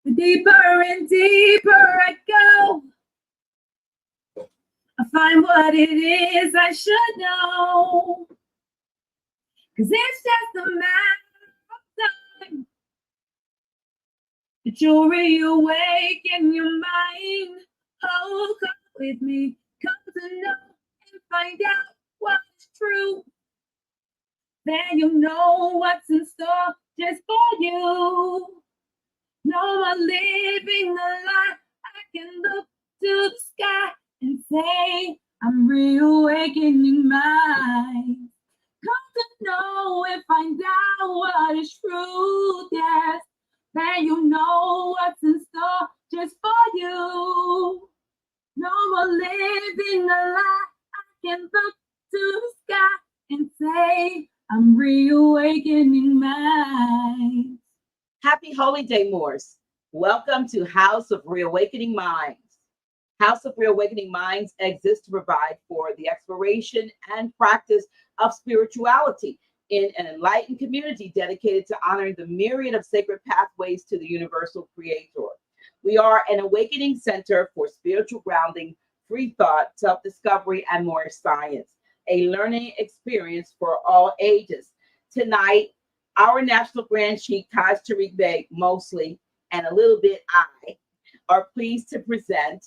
The deeper and deeper I go, I find what it is I should know. 'Cause it's just a matter of time that you'll reawaken your mind. Oh, come with me, come to know and find out what's true. Then you'll know what's in store just for you. No more living the life. I can look to the sky and say, I'm reawakening mine. Come to know and find out what is true, yes. Then you know what's in store just for you. No more living the lie. I can look to the sky and say, I'm reawakening mine. Happy Holy Day, Moors. Welcome to House of Reawakening Minds. House of Reawakening Minds exists to provide for the exploration and practice of spirituality in an enlightened community dedicated to honoring the myriad of sacred pathways to the universal creator. We are an awakening center for spiritual grounding, free thought, self-discovery, and more science, a learning experience for all ages. Tonight, our National Grand Sheik, Tarik mostly, and a little bit I, are pleased to present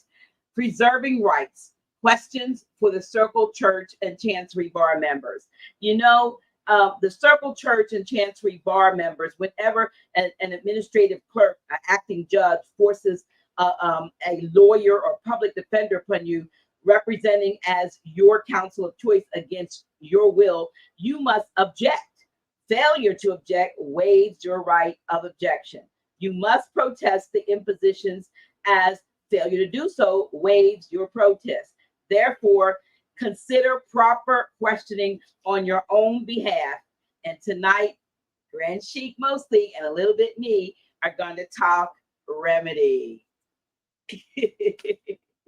Preserving Rights, Questions for the Circle Church and Chancery Bar members. You know, the Circle Church and Chancery Bar members, whenever an administrative clerk, an acting judge, forces a lawyer or public defender upon you, representing as your counsel of choice against your will, you must object. Failure to object waives your right of objection. You must protest the impositions, as failure to do so waives your protest. Therefore, consider proper questioning on your own behalf. And tonight, Grand Sheik mostly and a little bit me are going to talk remedy.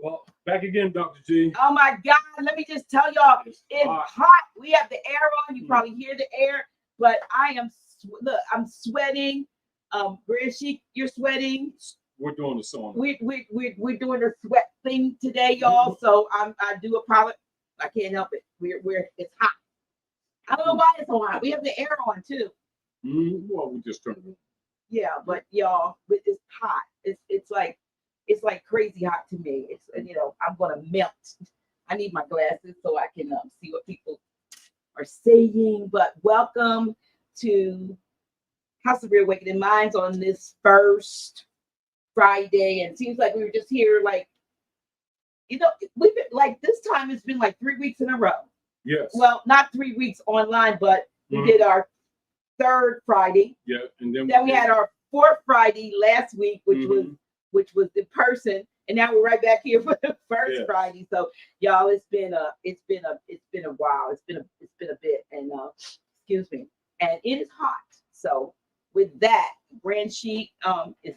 Well, back again, Dr. G. Oh my God, let me just tell y'all, it's hot. We have the air on. You probably hear the air, but I am, look, I'm sweating. Grand Sheik, you're sweating. We're doing the sauna. We're doing the sweat thing today, y'all. So I do apologize. I can't help it. We're it's hot. I don't know why it's so hot. We have the air on too. Well, we just turned it. Yeah, but y'all, it's hot. It's like crazy hot to me. It's, you know, I'm gonna melt. I need my glasses so I can see what people are saying. But welcome to House of Reawakening Minds on this first Friday, and it seems like we were just here, like, you know, we've been like, this time it's been like 3 weeks in a row. Yes. Well, not 3 weeks online, but we did our third Friday. Yeah, and then we had our fourth Friday last week, which was in person, and now we're right back here for the first Friday. So, y'all, it's been a while. It's been a bit, and excuse me, and it is hot. So, with that, Grand Sheik is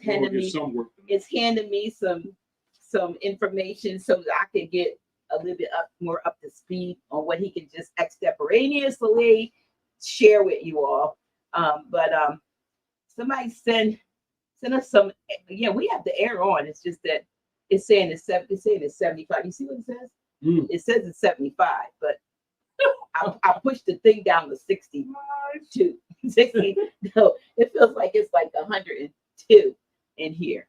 handing me some information so that I can get a little bit more up to speed on what he can just extemporaneously share with you all. But somebody send us some. Yeah, we have the air on. It's just that it's saying it's 75. You see what it says? It says it's 75, but I pushed the thing down to 60. 60. No, it feels like it's like 102 in here.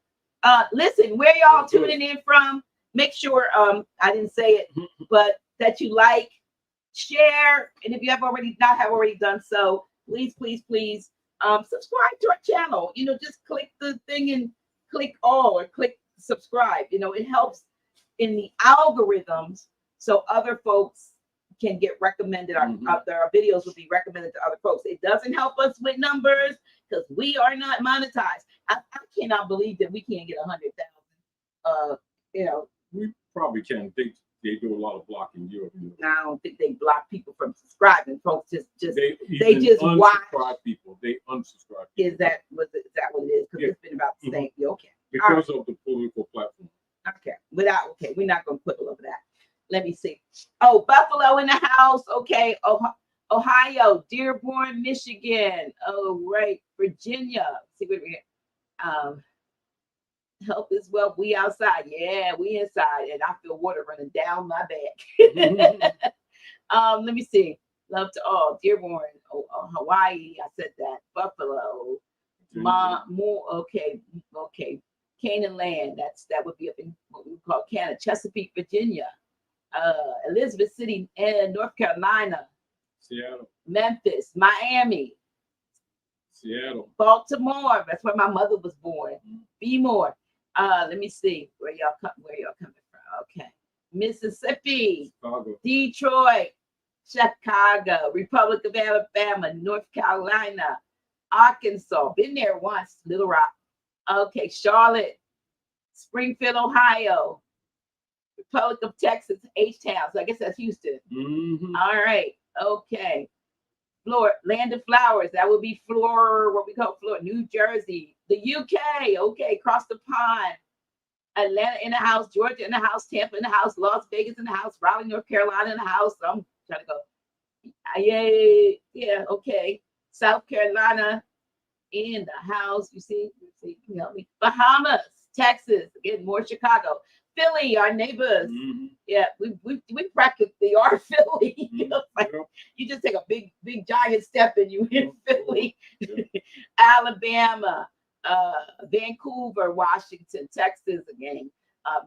Listen, where y'all tuning in from? Make sure I didn't say it, but that you like, share, and if you have already done so, please subscribe to our channel. You know, just click the thing and click all or click subscribe. You know, it helps in the algorithms so other folks can get recommended. Our videos will be recommended to other folks. It doesn't help us with numbers because we are not monetized. I cannot believe that we can't get 100,000. You know, we probably can. They do a lot of blocking here. I don't think they block people from subscribing. Folks just they just watch people. They unsubscribe people. Is that what it is? Because it's been about the same. Okay. Because of the political platform. Okay. We're not going to put all of that. Let me see. Oh, Buffalo in the house. Okay. Ohio, Dearborn, Michigan. Oh, right. Virginia. See what we get. Health is wealth. We outside. Yeah, we inside. And I feel water running down my back. Let me see. Love to all. Dearborn, Hawaii. I said that. Buffalo. Okay. Canaan land. That would be up in what we call Canada. Chesapeake, Virginia. Elizabeth City, and North Carolina. Seattle. Memphis, Miami. Seattle. Baltimore. That's where my mother was born. Be more. Let me see where y'all coming from. Okay. Mississippi. Chicago. Detroit. Chicago. Republic of Alabama. North Carolina. Arkansas. Been there once. Little Rock. Okay. Charlotte. Springfield, Ohio. Republic of Texas. H-Town. So I guess that's Houston. Mm-hmm. All right. Okay. Florida, land of flowers. That would be what we call Florida. New Jersey, the UK. Okay, across the pond. Atlanta in the house, Georgia in the house, Tampa in the house, Las Vegas in the house, Raleigh, North Carolina in the house. So I'm trying to go. Yeah. Okay. South Carolina in the house. You see, can you help me? Bahamas, Texas. Again, more Chicago. Philly, our neighbors. Mm-hmm. Yeah, we practically are Philly. Mm-hmm. You know, like, you just take a big giant step and you hit Philly. Yeah. Alabama, Vancouver, Washington, Texas again,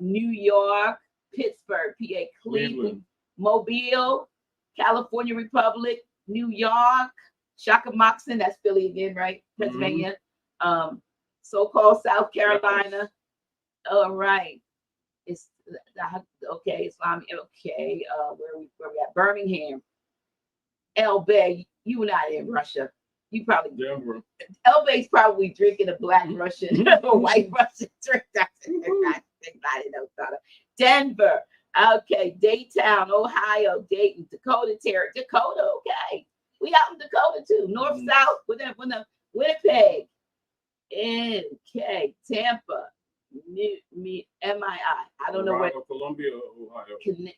New York, Pittsburgh, PA, Cleveland, Mobile, California Republic, New York, Shakamoxon, that's Philly again, right? Pennsylvania, so-called South Carolina. All right. It's okay. Islam. Okay. Where we at? Birmingham. El Bay. You not in Russia. You probably. Denver. El Bay's probably drinking a black Russian or white Russian drink. That's not Denver. Okay. Daytown, Ohio, Dayton, Dakota Territory. Dakota. Okay. We out in Dakota too. North, South. Winnipeg. Okay. Tampa. MII. I don't know where. Columbia, Ohio.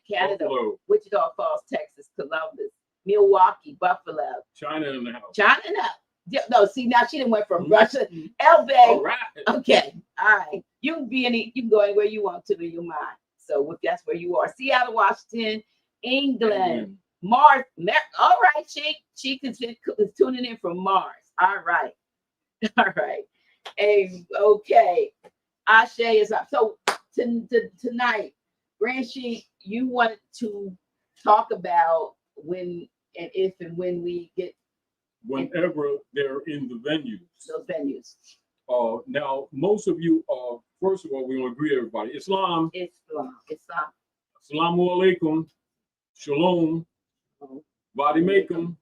Canada. Buffalo. Wichita Falls, Texas. Columbus. Milwaukee. Buffalo. China in the house. China. No, see now she didn't went from Russia. El Bay. All right. Okay. All right. You can go anywhere you want to in your mind. So if that's where you are. Seattle, Washington, England. Mars. All right, Sheik is tuning in from Mars. All right. And okay. Ashe is up. So tonight, Grand Sheik, you want to talk about when and if and when we get whenever they're in the venues. Those venues. Now, most of you, first of all, we want to greet everybody. Islam. Assalamu alaikum. Shalom. Body makum.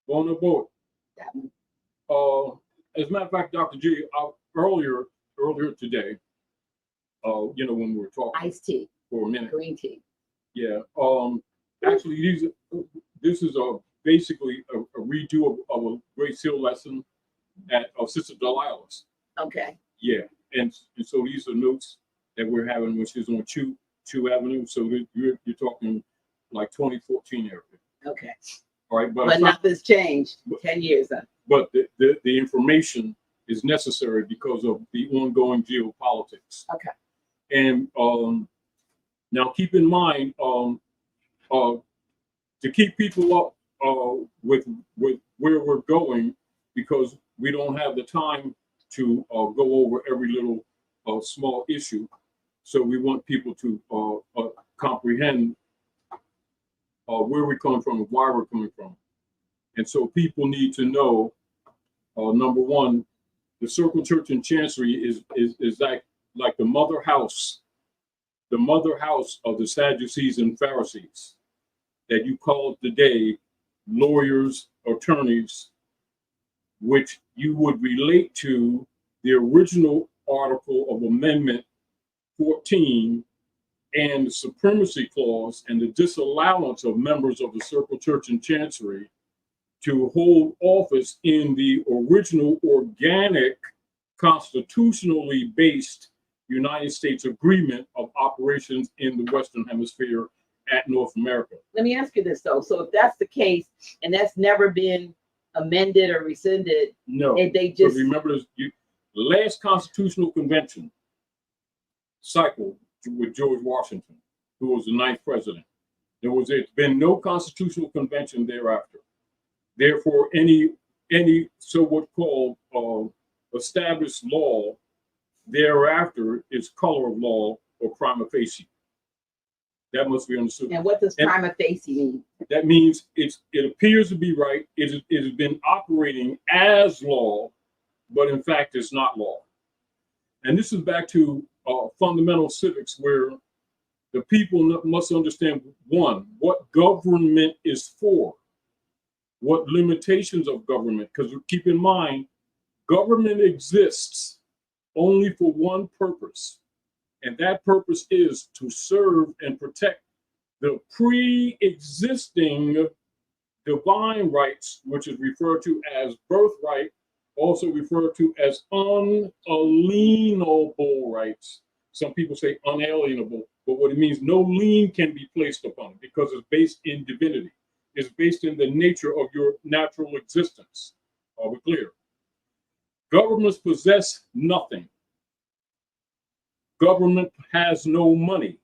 Bon abort. As a matter of fact, Dr. G, earlier today, when we were talking. Iced tea. For a minute. Green tea. Yeah. Actually, this is basically a redo of a Great Seal lesson of Sister Delilah's. Okay. Yeah. And so these are notes that we're having, which is on Chew Avenue. So you're talking like 2014 area. Okay. All right. But nothing's changed. 10 years up. But the information is necessary because of the ongoing geopolitics. Okay. And now keep in mind to keep people up with where we're going, because we don't have the time to go over every little small issue. So we want people to comprehend where we're coming from and why we're coming from. And so people need to know, number one, the Circle Church and Chancery is like the mother house of the Sadducees and Pharisees, that you call today lawyers, attorneys, which you would relate to the original article of Amendment 14 and the Supremacy Clause and the disallowance of members of the Circle Church and Chancery to hold office in the original organic, constitutionally based United States agreement of operations in the Western Hemisphere at North America. Let me ask you this though. So if that's the case, and that's never been amended or rescinded, no, and they just remember this, the last Constitutional Convention cycle with George Washington, who was the 9th president. There's been no constitutional convention thereafter. Therefore, any so what called established law thereafter is color of law or prima facie. That must be understood. And what does prima facie mean? That means it appears to be right. It has been operating as law, but in fact it's not law. And this is back to fundamental civics, where the people must understand, one, what government is for, what limitations of government, because keep in mind, government exists only for one purpose, and that purpose is to serve and protect the pre-existing divine rights, which is referred to as birthright, also referred to as unalienable rights. Some people say unalienable, but what it means, no lien can be placed upon it because it's based in divinity. It's based in the nature of your natural existence. Are we clear? Governments possess nothing. Government has no money.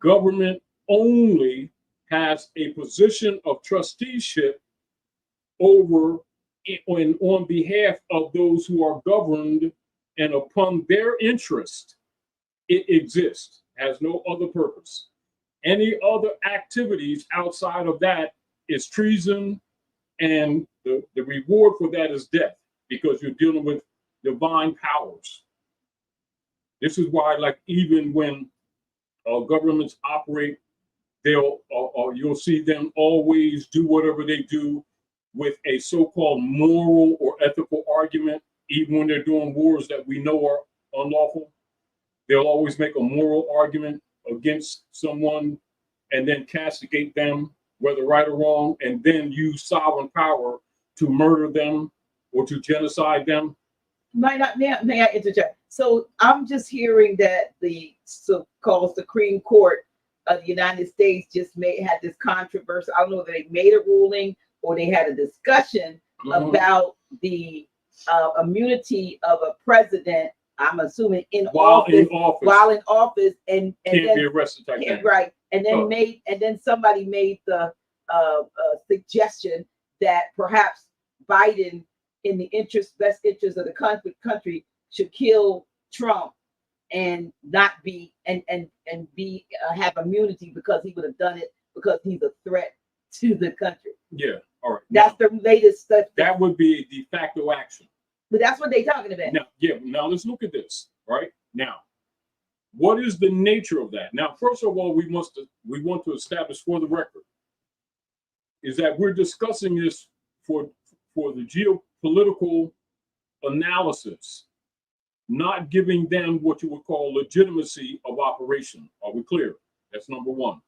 Government only has a position of trusteeship over and on behalf of those who are governed, and upon their interest, it exists, has no other purpose. Any other activities outside of that is treason, and the reward for that is death, because you're dealing with divine powers. This is why, like, even when governments operate, you'll see them always do whatever they do with a so-called moral or ethical argument, even when they're doing wars that we know are unlawful. They'll always make a moral argument against someone and then castigate them, whether right or wrong, and then use sovereign power to murder them or to genocide them. May I interject? So I'm just hearing that the so-called Supreme Court of the United States just had this controversy. I don't know if they made a ruling or they had a discussion about the immunity of a president, I'm assuming while in office, and can't then, be arrested like that. Right. And then somebody made the suggestion that perhaps Biden, in the best interest of the country, should kill Trump and not be have immunity, because he would have done it because he's a threat to the country. Yeah, all right. That's the latest stuff. That would be a de facto action. But that's what they're talking about. Now let's look at this. Right now, what is the nature of that? Now, first of all, we want to establish for the record is that we're discussing this for the geopolitical analysis, not giving them what you would call legitimacy of operation. Are we clear? That's number one.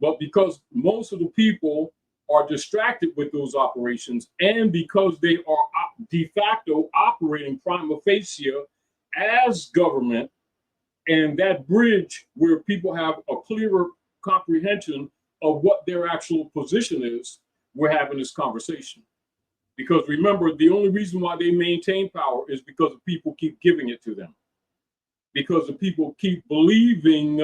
But because most of the people are distracted with those operations, and because they are de facto operating prima facie as government, and that bridge where people have a clearer comprehension of what their actual position is, we're having this conversation. Because remember, the only reason why they maintain power is because the people keep giving it to them. Because the people keep believing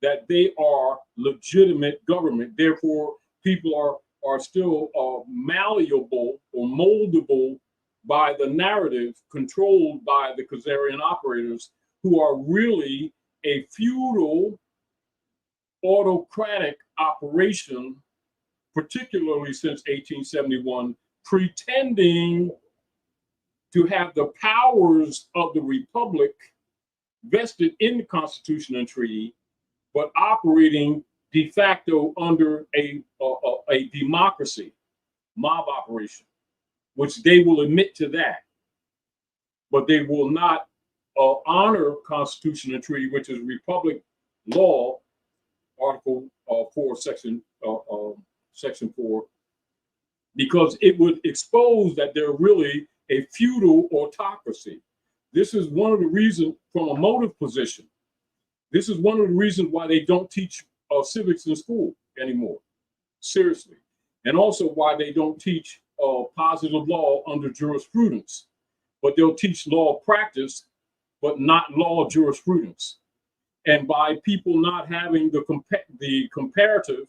that they are legitimate government. Therefore, people are still malleable or moldable by the narrative controlled by the Khazarian operators, who are really a feudal autocratic operation, particularly since 1871, pretending to have the powers of the Republic vested in the Constitution and Treaty, but operating de facto under a democracy, mob operation, which they will admit to that, but they will not honor Constitution and Treaty, which is Republic law, Article 4, Section 4, because it would expose that they're really a feudal autocracy. This is one of the reasons, from a motive position, this is one of the reasons why they don't teach civics in school anymore, seriously. And also why they don't teach positive law under jurisprudence, but they'll teach law of practice but not law jurisprudence. And by people not having the comparative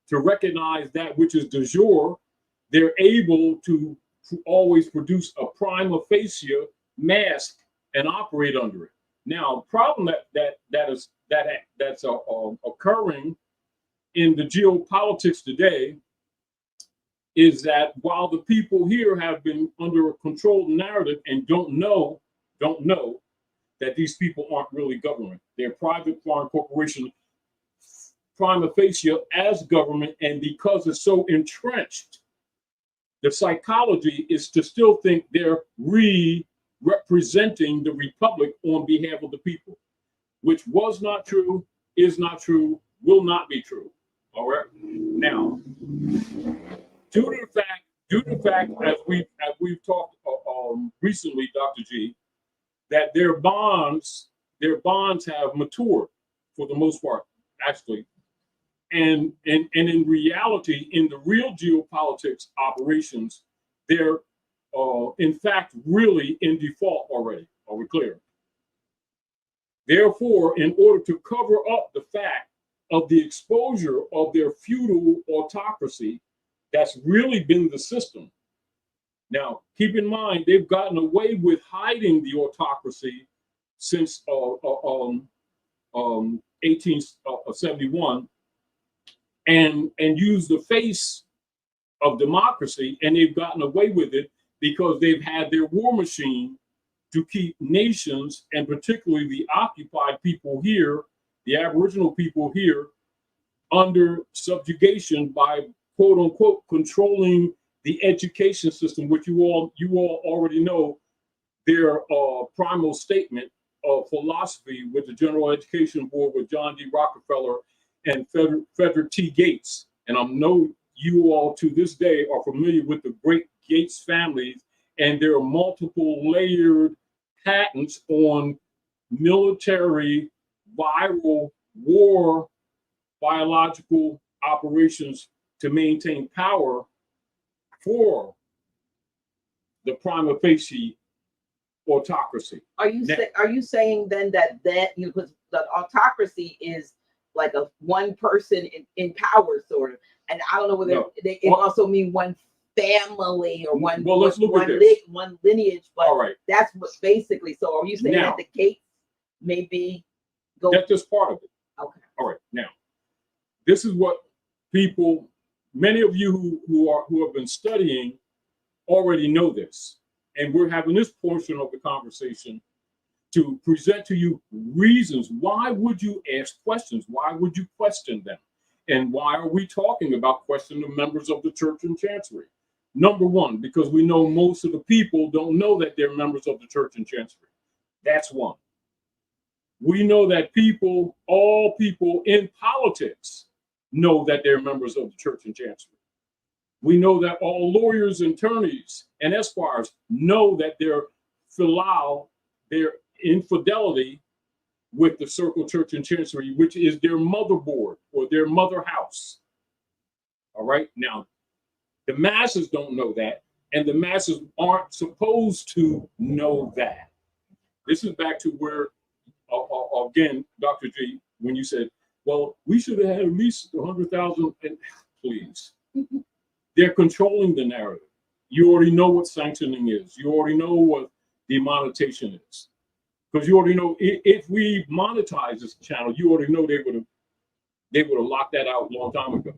to recognize that which is de jure, they're able to always produce a prima facie mask and operate under it. Now, problem that's occurring in the geopolitics today is that while the people here have been under a controlled narrative and don't know that these people aren't really government. They're private foreign corporation, prima facie as government, and because it's so entrenched, the psychology is to still think they're representing the republic on behalf of the people, which was not true, is not true, will not be true. All right. Now, due to the fact, as we've talked recently, Dr. G, that their bonds have matured for the most part, actually. And in reality, in the real geopolitics operations, they're in fact really in default already. Are we clear? Therefore, in order to cover up the fact of the exposure of their feudal autocracy, that's really been the system. Now, keep in mind, they've gotten away with hiding the autocracy since 1871 and used the face of democracy, and they've gotten away with it because they've had their war machine to keep nations, and particularly the occupied people here, the Aboriginal people here, under subjugation by quote unquote controlling the education system, which you all already know their primal statement of philosophy with the General Education Board with John D. Rockefeller and Frederick T. Gates. And I know you all to this day are familiar with the great Gates families, and there are multiple layered patents on military, viral, war, biological operations to maintain power for the prima facie autocracy. Are you saying then that because the autocracy is like a one person in power sort of, and I don't know whether it also mean one family or one one lineage, but all right, that's what basically. So are you saying that the Gates maybe go? That's just part of it. Okay. All right. Now, this is what people, many of you who have been studying already know this. And we're having this portion of the conversation to present to you reasons. Why would you ask questions? Why would you question them? And why are we talking about questioning the members of the church and chancery? Number one, because we know most of the people don't know that they're members of the church and chancery. That's one. We know that all people in politics know that they're members of the church and chancery. We know that all lawyers, attorneys, and esquires know that their Feudal, their infidelity with the Circle Church and Chancery, which is their motherboard or their mother house. All right. Now, the masses don't know that, and the masses aren't supposed to know that. This is back to where, again, Dr. G, when you said, well, we should have had at least 100,000, and please. They're controlling the narrative. You already know what sanctioning is. You already know what demonetization is. Because you already know if we monetize this channel, you already know they would have locked that out a long time ago.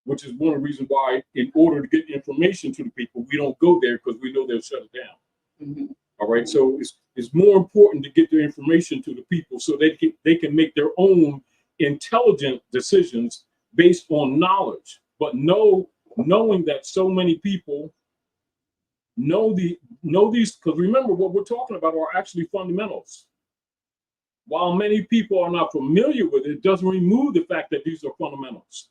Which is one of the reasons why, in order to get information to the people, we don't go there because we know they'll shut it down. Mm-hmm. All right. So it's more important to get the information to the people so they can make their own intelligent decisions based on knowledge. But knowing that so many people know these, because remember what we're talking about are actually fundamentals. While many people are not familiar with it, it doesn't remove the fact that these are fundamentals.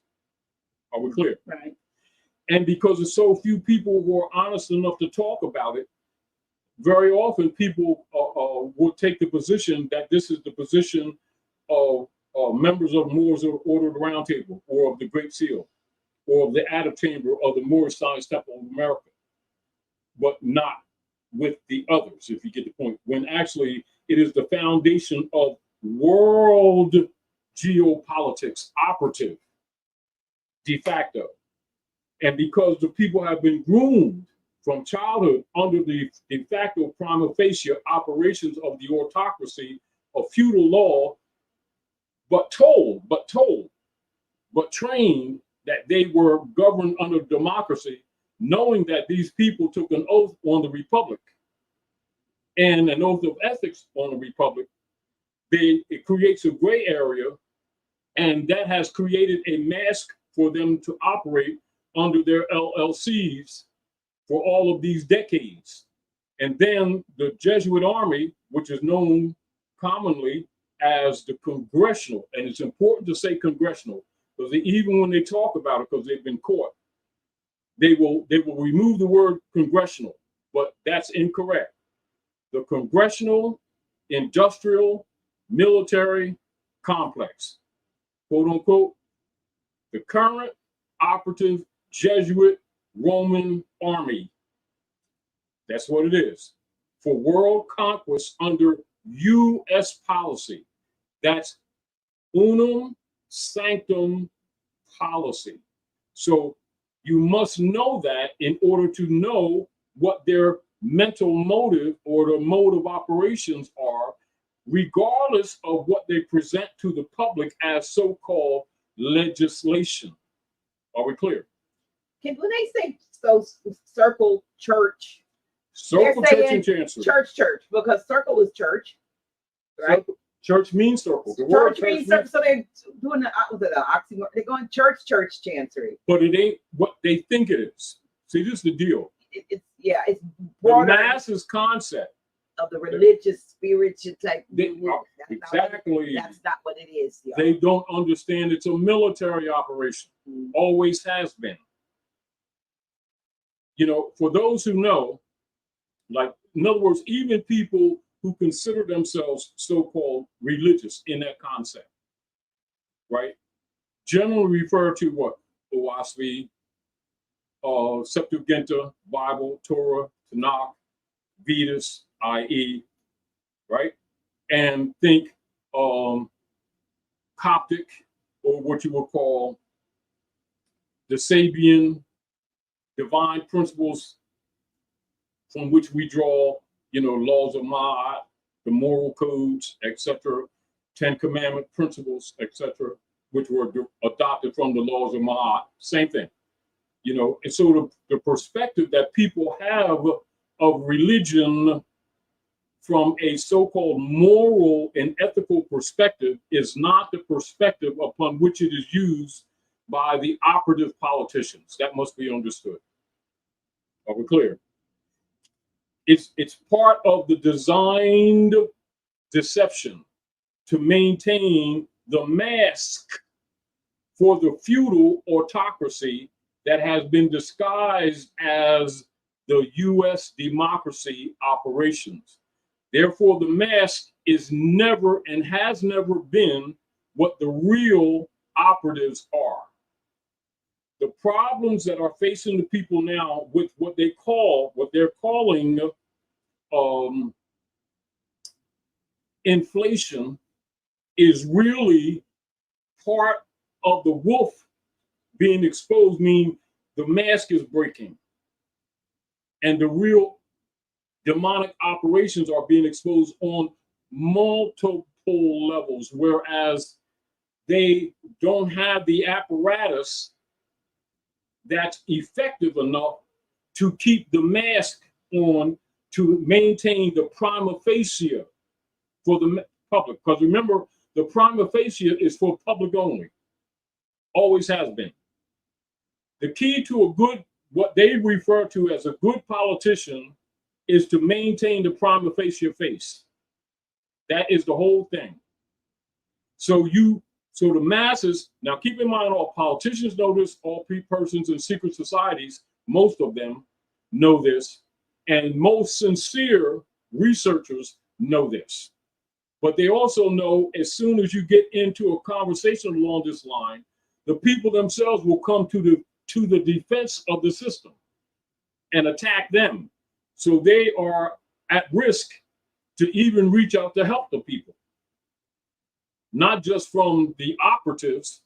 Are we clear? Right. And because there's so few people who are honest enough to talk about it, very often people will take the position that this is the position of members of Moors Order of the Round Table, or of the Great Seal, or of the Added Chamber of the Moorish Science Temple of America, but not with the others, if you get the point. When actually It is the foundation of world geopolitics, operative, de facto. And because the people have been groomed from childhood under the de facto prima facie operations of the autocracy of feudal law, but trained that they were governed under democracy, knowing that these people took an oath on the republic and an oath of ethics on the republic, it creates a gray area, and that has created a mask for them to operate under their LLCs for all of these decades. And then the Jesuit army, which is known commonly as the congressional, and it's important to say congressional, because even when they talk about it, because they've been caught, they will remove the word congressional, but that's incorrect. The congressional, industrial, military complex, quote unquote, the current operative Jesuit Roman army. That's what it is. For world conquest under U.S. policy. That's unum sanctum policy. So you must know that in order to know what their mental motive or the mode of operations are, regardless of what they present to the public as so-called legislation. Are we clear? When they say so, circle church, Circle, church, and chancery. Church, because circle is church, right? Circle, church means circle. The church means circle, so they're doing the oxymoron. They're going church, chancery. But it ain't what they think it is. See, this is the deal. It's broader. The masses concept of the religious, spiritual type. Exactly. That's not what it is. Y'all. They don't understand it's a military operation. Always has been. You know, for those who know, like, in other words, even people who consider themselves so-called religious in that concept, right? Generally refer to what? Oasvi, Septuaginta, Bible, Torah, Tanakh, Vedas, i.e., right? And think Coptic, or what you would call the Sabian divine principles from which we draw, you know, laws of Ma'at, the moral codes, etc., 10 Commandment principles, etc., which were adopted from the laws of Ma'at. Same thing, you know. And so the perspective that people have of religion from a so-called moral and ethical perspective is not the perspective upon which it is used by the operative politicians. That must be understood. Are we clear? It's part of the designed deception to maintain the mask for the feudal autocracy that has been disguised as the U.S. democracy operations. Therefore, the mask is never and has never been what the real operatives are. The problems that are facing the people now with what they're calling inflation is really part of the wolf being exposed, meaning the mask is breaking. And the real demonic operations are being exposed on multiple levels, whereas they don't have the apparatus that's effective enough to keep the mask on, to maintain the prima facie for the public. Because remember, the prima facie is for public only. Always has been. The key to a good, what they refer to as a good politician, is to maintain the prima facie face. That is the whole thing. So the masses, now keep in mind, all politicians know this, all persons in secret societies, most of them know this, and most sincere researchers know this. But they also know as soon as you get into a conversation along this line, the people themselves will come to the defense of the system and attack them. So they are at risk to even reach out to help the people. Not just from the operatives,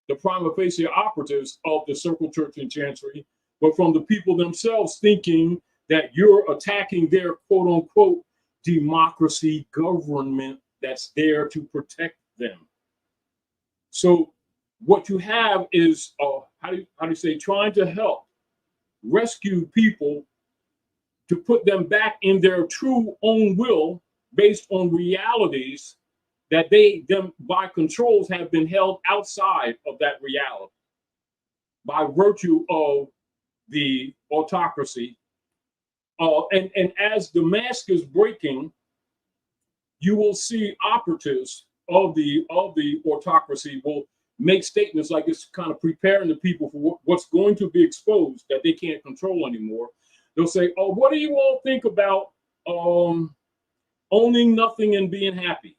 the prima facie operatives of the Circle Church and Chancery, but from the people themselves thinking that you're attacking their quote unquote democracy government that's there to protect them. So what you have is, how do you say, trying to help rescue people to put them back in their true own will based on realities that them by controls have been held outside of that reality by virtue of the autocracy. And as the mask is breaking, you will see operatives of the autocracy will make statements like it's kind of preparing the people for what's going to be exposed that they can't control anymore. They'll say, "Oh, what do you all think about owning nothing and being happy?"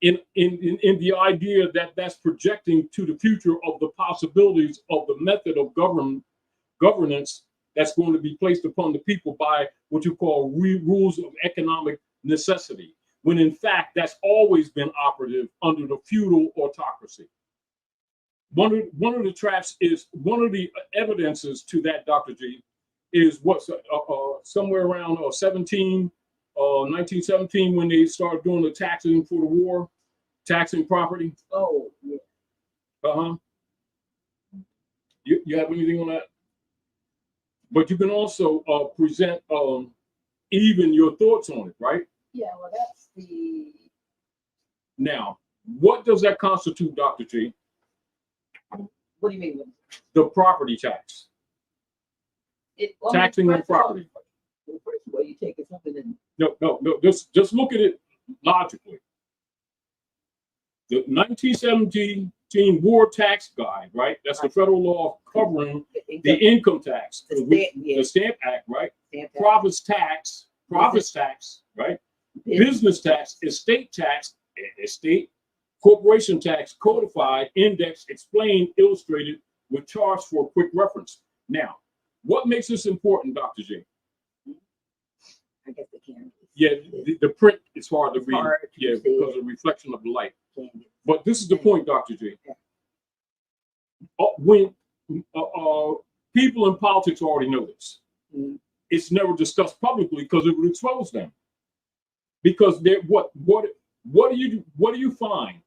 In the idea that that's projecting to the future of the possibilities of the method of governance that's going to be placed upon the people by what you call rules of economic necessity, when in fact that's always been operative under the feudal autocracy. One of the traps is, one of the evidences to that, Dr. G, is what's somewhere around 1917, when they started doing the taxing for the war, taxing property. Oh, yeah. You have anything on that? But you can also present even your thoughts on it, right? Yeah, well, that's the... Now, what does that constitute, Dr. G? What do you mean? The property tax. Taxing on property. Well, first of all, you take something in. No. Just look at it logically. The 1917 War Tax Guide, right? That's the federal law covering the income tax, the Stamp Act, right? Profits tax, right? Business tax, estate corporation tax, codified, indexed, explained, illustrated, with charts for quick reference. Now, what makes this important, Dr. J? I guess they can. Yeah, the print is hard to read. Yeah, because of the reflection of the light. But this is the point, Dr. J. When people in politics already know this, it's never discussed publicly because it would expose them. Because what do you find?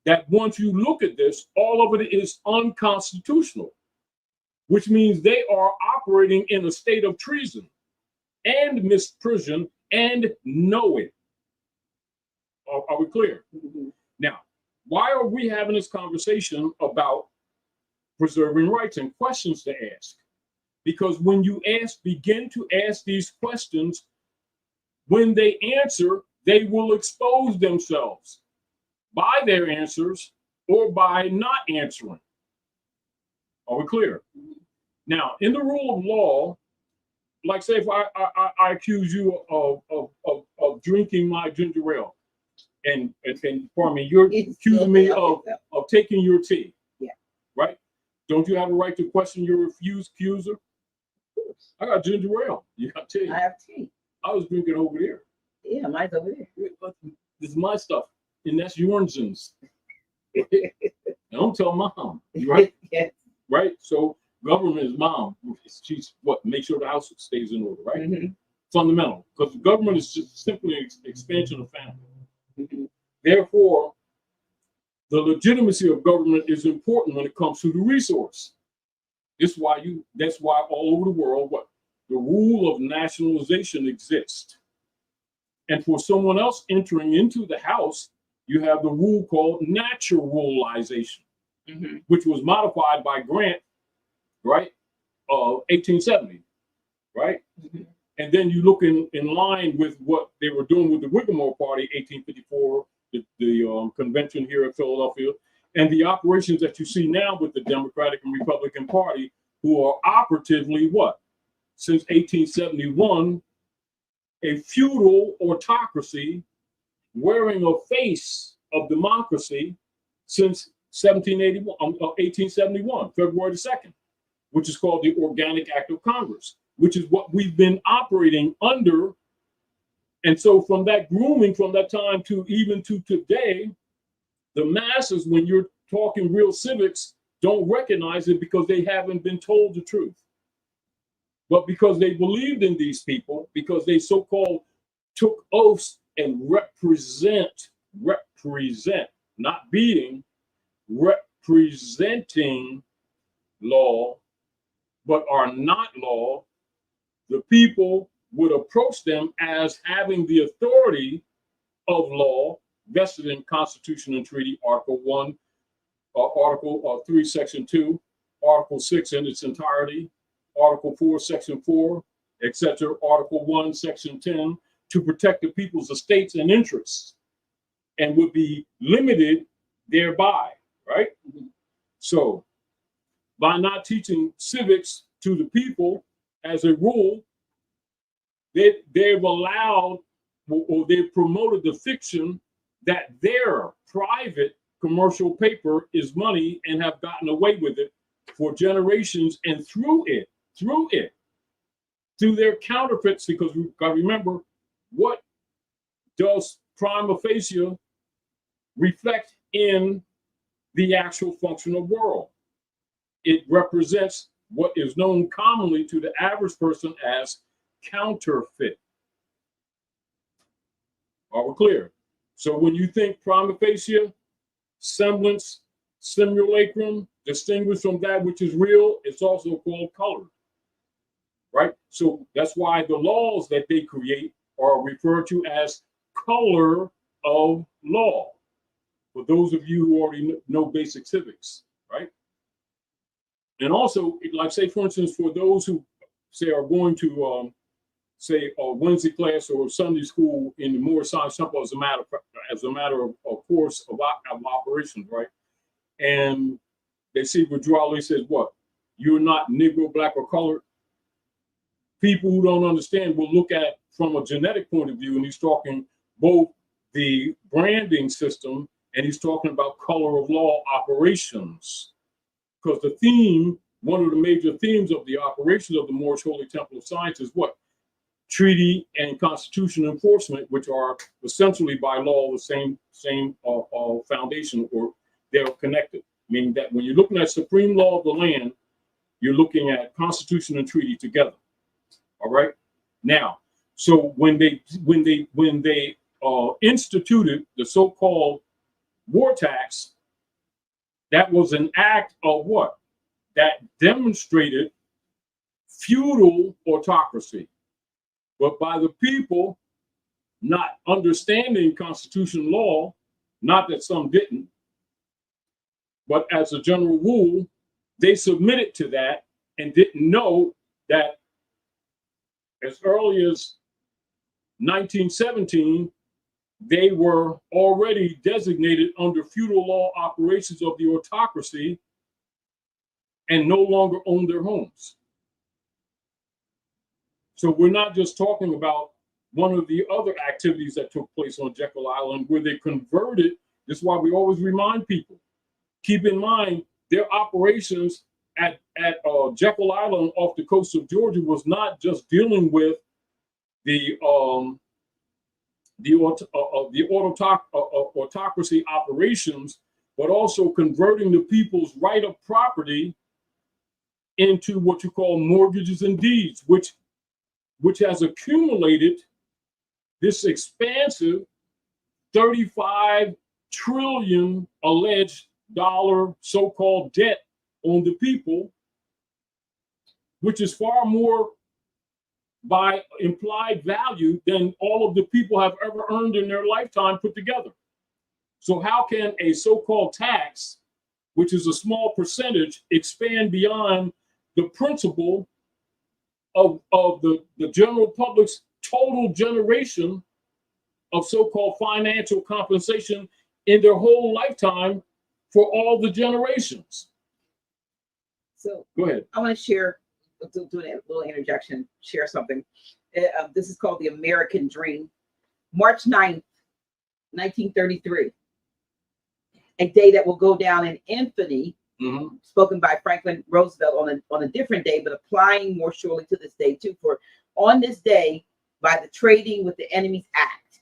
That once you look at this, all of it is unconstitutional, which means they are operating in a state of treason and misprision and know it. Are we clear? Now, why are we having this conversation about preserving rights and questions to ask? Because when you begin to ask these questions, when they answer, they will expose themselves by their answers or by not answering. Are we clear? Now, in the rule of law, like say if I accuse you of drinking my ginger ale, and pardon me, you're accusing me of taking your tea. Yeah. Right? Don't you have a right to question your accuser? I got ginger ale. You got tea. I have tea. I was drinking over there. Yeah, mine's over there. This is my stuff, and that's yours. Don't tell mom, right? Yes. Right? So government is mom. She's what? Make sure the house stays in order, right? Fundamental, because the government is just simply an expansion of family. Therefore, the legitimacy of government is important when it comes to the resource. That's why all over the world, the rule of nationalization exists. And for someone else entering into the house, you have the rule called naturalization, which was modified by Grant, right, of 1870, right? And then you look in line with what they were doing with the Whittemore Party, 1854, the convention here at Philadelphia, and the operations that you see now with the Democratic and Republican Party, who are operatively what? Since 1871, a feudal autocracy wearing a face of democracy since 1871, February the 2nd, which is called the Organic Act of Congress, which is what we've been operating under And so from that grooming, from that time to even to today, the masses, when you're talking real civics, don't recognize it because they haven't been told the truth. But because they believed in these people, because they so-called took oaths and represent, not being, representing law, but are not law, the people would approach them as having the authority of law vested in Constitution and Treaty, Article 1, Article 3, Section 2, Article 6 in its entirety, Article 4, Section 4, etc., Article 1, Section 10, to protect the people's estates and interests, and would be limited thereby, right? So, by not teaching civics to the people, as a rule, they've allowed or they've promoted the fiction that their private commercial paper is money and have gotten away with it for generations, and through their counterfeits, because we've got to remember, what does prima facie reflect in the actual functional world? It represents what is known commonly to the average person as counterfeit. Are we clear? So when you think prima facie, semblance, simulacrum, distinguished from that which is real, it's also called colored, right? So that's why the laws that they create are referred to as color of law. For those of you who already know basic civics, right? And also, like say, for instance, for those who say are going to say a Wednesday class or Sunday school in the more science simple as a matter of course of operations, right? And they see where Drawley says, what? You're not Negro, black, or colored. People who don't understand will look at from a genetic point of view, and he's talking both the branding system and he's talking about color of law operations. Because the theme, one of the major themes of the operations of the Moorish Holy Temple of Science is what? Treaty and constitution enforcement, which are essentially by law the same foundation, or they're connected. Meaning that when you're looking at supreme law of the land, you're looking at constitution and treaty together. All right. Now, so when they instituted the so-called war tax, that was an act of what? That demonstrated feudal autocracy. But by the people not understanding constitutional law, not that some didn't, but as a general rule, they submitted to that and didn't know that as early as 1917, they were already designated under feudal law operations of the autocracy and no longer owned their homes. So we're not just talking about one of the other activities that took place on Jekyll Island where they converted. This is why we always remind people, keep in mind their operations at Jekyll Island off the coast of Georgia was not just dealing with the autocracy operations, but also converting the people's right of property into what you call mortgages and deeds, which has accumulated this expansive 35 trillion alleged dollar so-called debt on the people, which is far more by implied value than all of the people have ever earned in their lifetime put together. So how can a so-called tax, which is a small percentage, expand beyond the principle of the general public's total generation of so-called financial compensation in their whole lifetime for all the generations? So go ahead. I want to share, do a little interjection, share something. This is called the American Dream. March 9th, 1933. A day that will go down in infamy, spoken by Franklin Roosevelt on a different day, but applying more surely to this day too. For on this day, by the Trading with the Enemies Act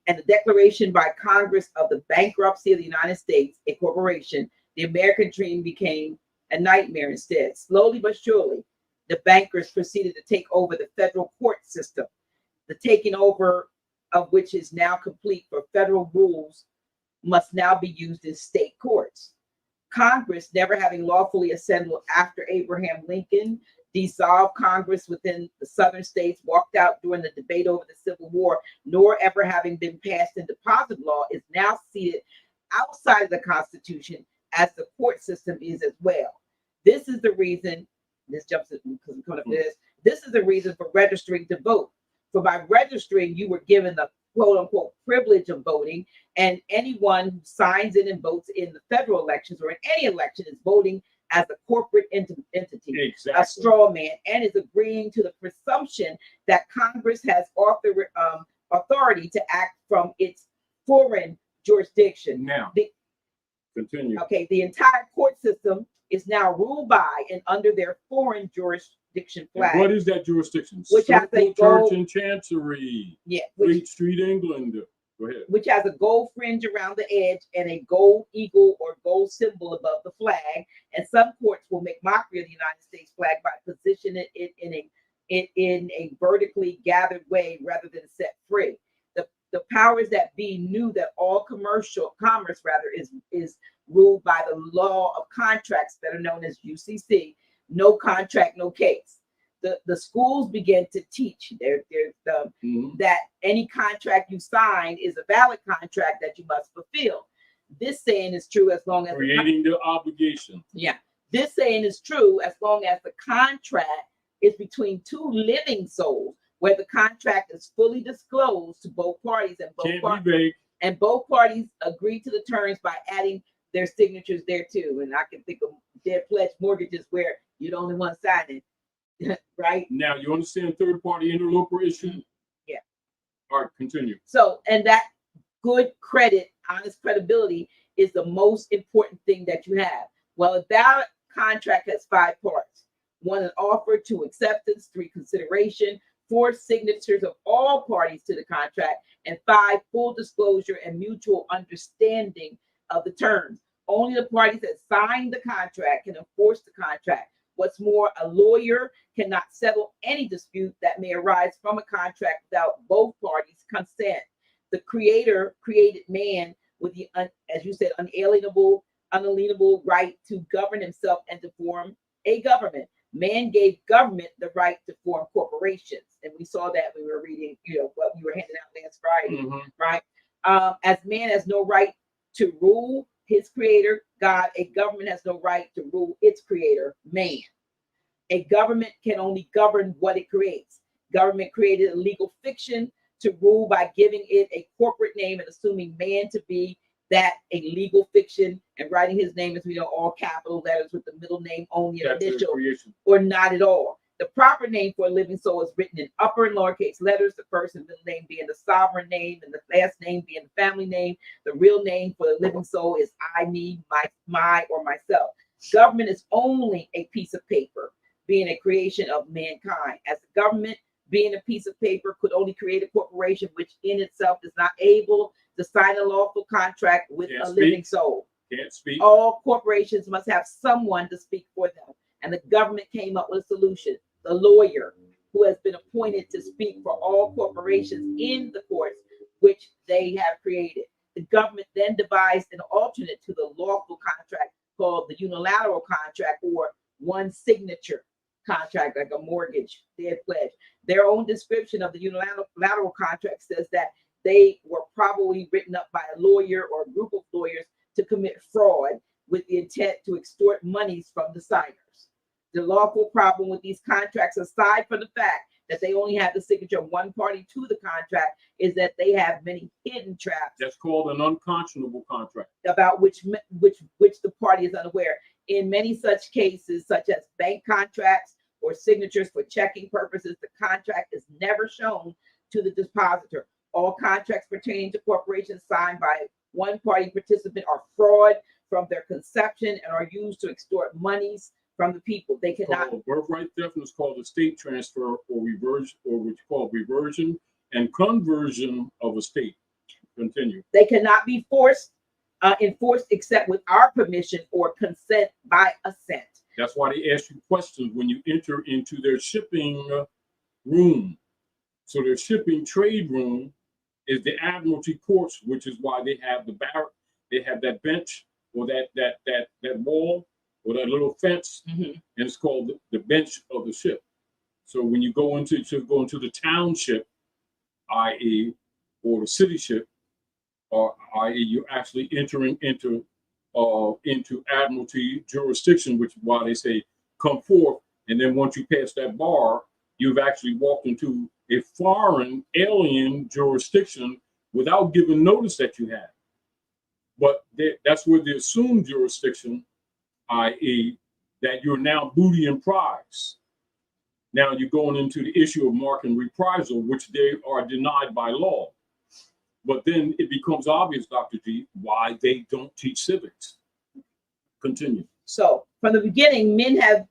and the declaration by Congress of the bankruptcy of the United States, a corporation, the American dream became a nightmare instead. Slowly but surely, the bankers proceeded to take over the federal court system, the taking over of which is now complete, for federal rules must now be used in state courts. Congress, never having lawfully assembled after Abraham Lincoln dissolved Congress within the southern states, walked out during the debate over the Civil War, nor ever having been passed in deposit law, is now seated outside of the Constitution, as the court system is as well. This is the reason, this jumps in because we're coming up to this is the reason for registering to vote. For by registering, you were given the quote unquote privilege of voting, and anyone who signs in and votes in the federal elections or in any election is voting as a corporate entity, a straw man, and is agreeing to the presumption that Congress has authority to act from its foreign jurisdiction. Now, continue. Okay, the entire court system is now ruled by and under their foreign jurisdiction flag. And what is that jurisdiction? Which has a Church and Chancery. Yeah. Fleet Street, England. Go ahead. Which has a gold fringe around the edge and a gold eagle or gold symbol above the flag. And some courts will make mockery of the United States flag by positioning it in a vertically gathered way rather than set free. The powers that be knew that all commerce is ruled by the law of contracts that are known as UCC. No contract, no case. The schools began to teach that any contract you sign is a valid contract that you must fulfill. This saying is true as long as creating the obligation. Yeah, this saying is true as long as the contract is between two living souls, where the contract is fully disclosed to both parties, and both parties agree to the terms by adding their signatures thereto. And I can think of dead pledge mortgages where you're the only one signing. Right now, you understand third-party interloper issue? Yeah. All right, continue. So, and that good credit, honest credibility is the most important thing that you have. Well, a valid contract has 5 parts: 1, an offer; 2, acceptance; 3, consideration; 4, signatures of all parties to the contract; and 5, full disclosure and mutual understanding of the terms. Only the parties that sign the contract can enforce the contract. What's more, a lawyer cannot settle any dispute that may arise from a contract without both parties' consent. The Creator created man with the, as you said, unalienable right to govern himself and to form a government. Man gave government the right to form corporations, and we saw that when we were reading, what we were handing out last Friday, right? As man has no right to rule his creator, God, a government has no right to rule its creator, man. A government can only govern what it creates. Government created a legal fiction to rule by giving it a corporate name and assuming man to be that, a legal fiction, and writing his name, as we know, all capital letters with the middle name only an initial or not at all. The proper name for a living soul is written in upper and lowercase letters, the first and middle name being the sovereign name and the last name being the family name. The real name for the living soul is I, me, my, or myself. Government is only a piece of paper, being a creation of mankind. As the government, being a piece of paper, could only create a corporation which in itself is not able to sign a lawful contract with a living soul. Can't speak. All corporations must have someone to speak for them. And the government came up with a solution: the lawyer, who has been appointed to speak for all corporations in the courts which they have created. The government then devised an alternate to the lawful contract called the unilateral contract, or one signature contract, like a mortgage, dead pledge. Their own description of the unilateral contract says that they were probably written up by a lawyer or a group of lawyers to commit fraud with the intent to extort monies from the signers. The lawful problem with these contracts, aside from the fact that they only have the signature of one party to the contract, is that they have many hidden traps. That's called an unconscionable contract, about which the party is unaware. In many such cases, such as bank contracts or signatures for checking purposes, the contract is never shown to the depositor. All contracts pertaining to corporations signed by one party participant are fraud from their conception and are used to extort monies from the people. They cannot. Birthright theft is called estate transfer or reversion, or what you call reversion and conversion of estate. Continue. They cannot be enforced except with our permission or consent by assent. That's why they ask you questions when you enter into their shipping room. So their shipping trade room is the Admiralty courts, which is why they have they have that bench or that wall or that little fence, and it's called the bench of the ship. So when you go into the township, i.e., or the city ship, or i.e., you're actually entering into Admiralty jurisdiction, which is why they say come forth. And then once you pass that bar, you've actually walked into a foreign alien jurisdiction without giving notice that you have. But that's where the assumed jurisdiction, i.e., that you're now booty and prize. Now you're going into the issue of mark and reprisal, which they are denied by law. But then it becomes obvious, Dr. G, why they don't teach civics. Continue. So from the beginning, men have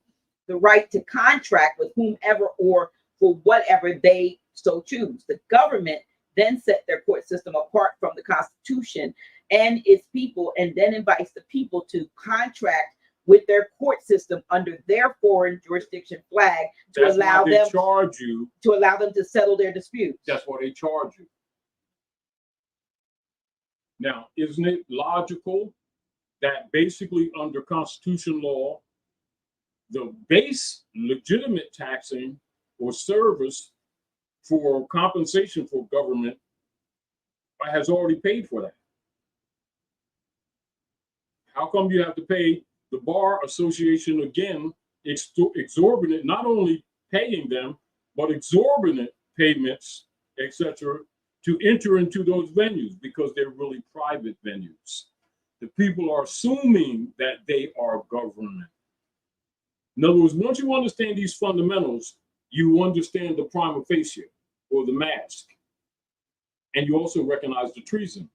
the right to contract with whomever or for whatever they so choose. The government then set their court system apart from the Constitution and its people, and then invites the people to contract with their court system under their foreign jurisdiction flag to allow them to settle their disputes. That's why they charge you. Now, isn't it logical that basically under Constitution law, the base legitimate taxing or service for compensation for government has already paid for that? How come you have to pay the Bar Association again exorbitant, not only paying them, but exorbitant payments, etc., to enter into those venues, because they're really private venues. The people are assuming that they are government. In other words, once you understand these fundamentals, you understand the prima facie or the mask, and you also recognize the treason.